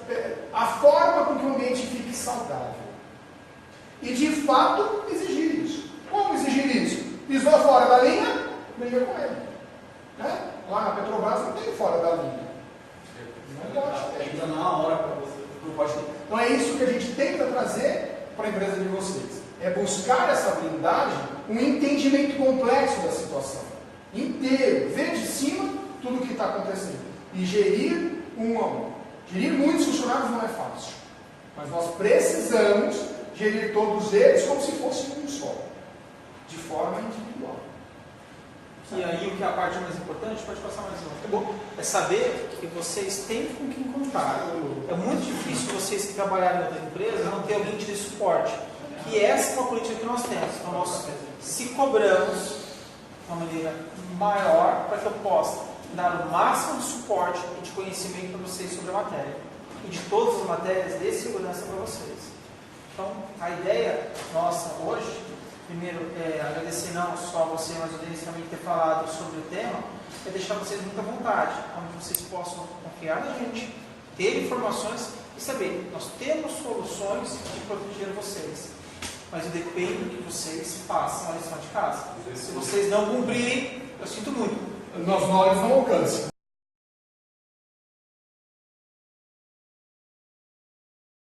a forma com que o ambiente fique saudável. E de fato exigir isso. Como exigir isso? Pisou fora da linha, briga com ele. Né? Lá na Petrobras não tem fora da linha. Não pode ter. Ainda na hora para você. Não pode ter. Então é isso que a gente tenta trazer para a empresa de vocês. É buscar essa blindagem, um entendimento complexo da situação. Inteiro. Ver de cima tudo o que está acontecendo. E gerir um a um. Gerir muitos funcionários não é fácil. Mas nós precisamos gerir todos eles como se fosse um só. De forma individual. E aí o que é a parte mais importante, pode passar mais uma, tá bom? É saber que vocês têm com quem contar. É muito difícil vocês que trabalharem em outra empresa não ter alguém de suporte. Que essa é uma política que nós temos. Então nós se cobramos de uma maneira maior para que eu possa dar o máximo de suporte e de conhecimento para vocês sobre a matéria. E de todas as matérias de segurança para vocês. Então, a ideia nossa hoje, primeiro, agradecer não só a você, mas o Denis também ter falado sobre o tema, é deixar vocês muito à vontade, onde vocês possam confiar na gente, ter informações e saber, nós temos soluções de proteger vocês, mas depende que vocês façam a lição de casa. Se vocês não cumprirem, eu sinto muito, Nossos olhos não alcançam.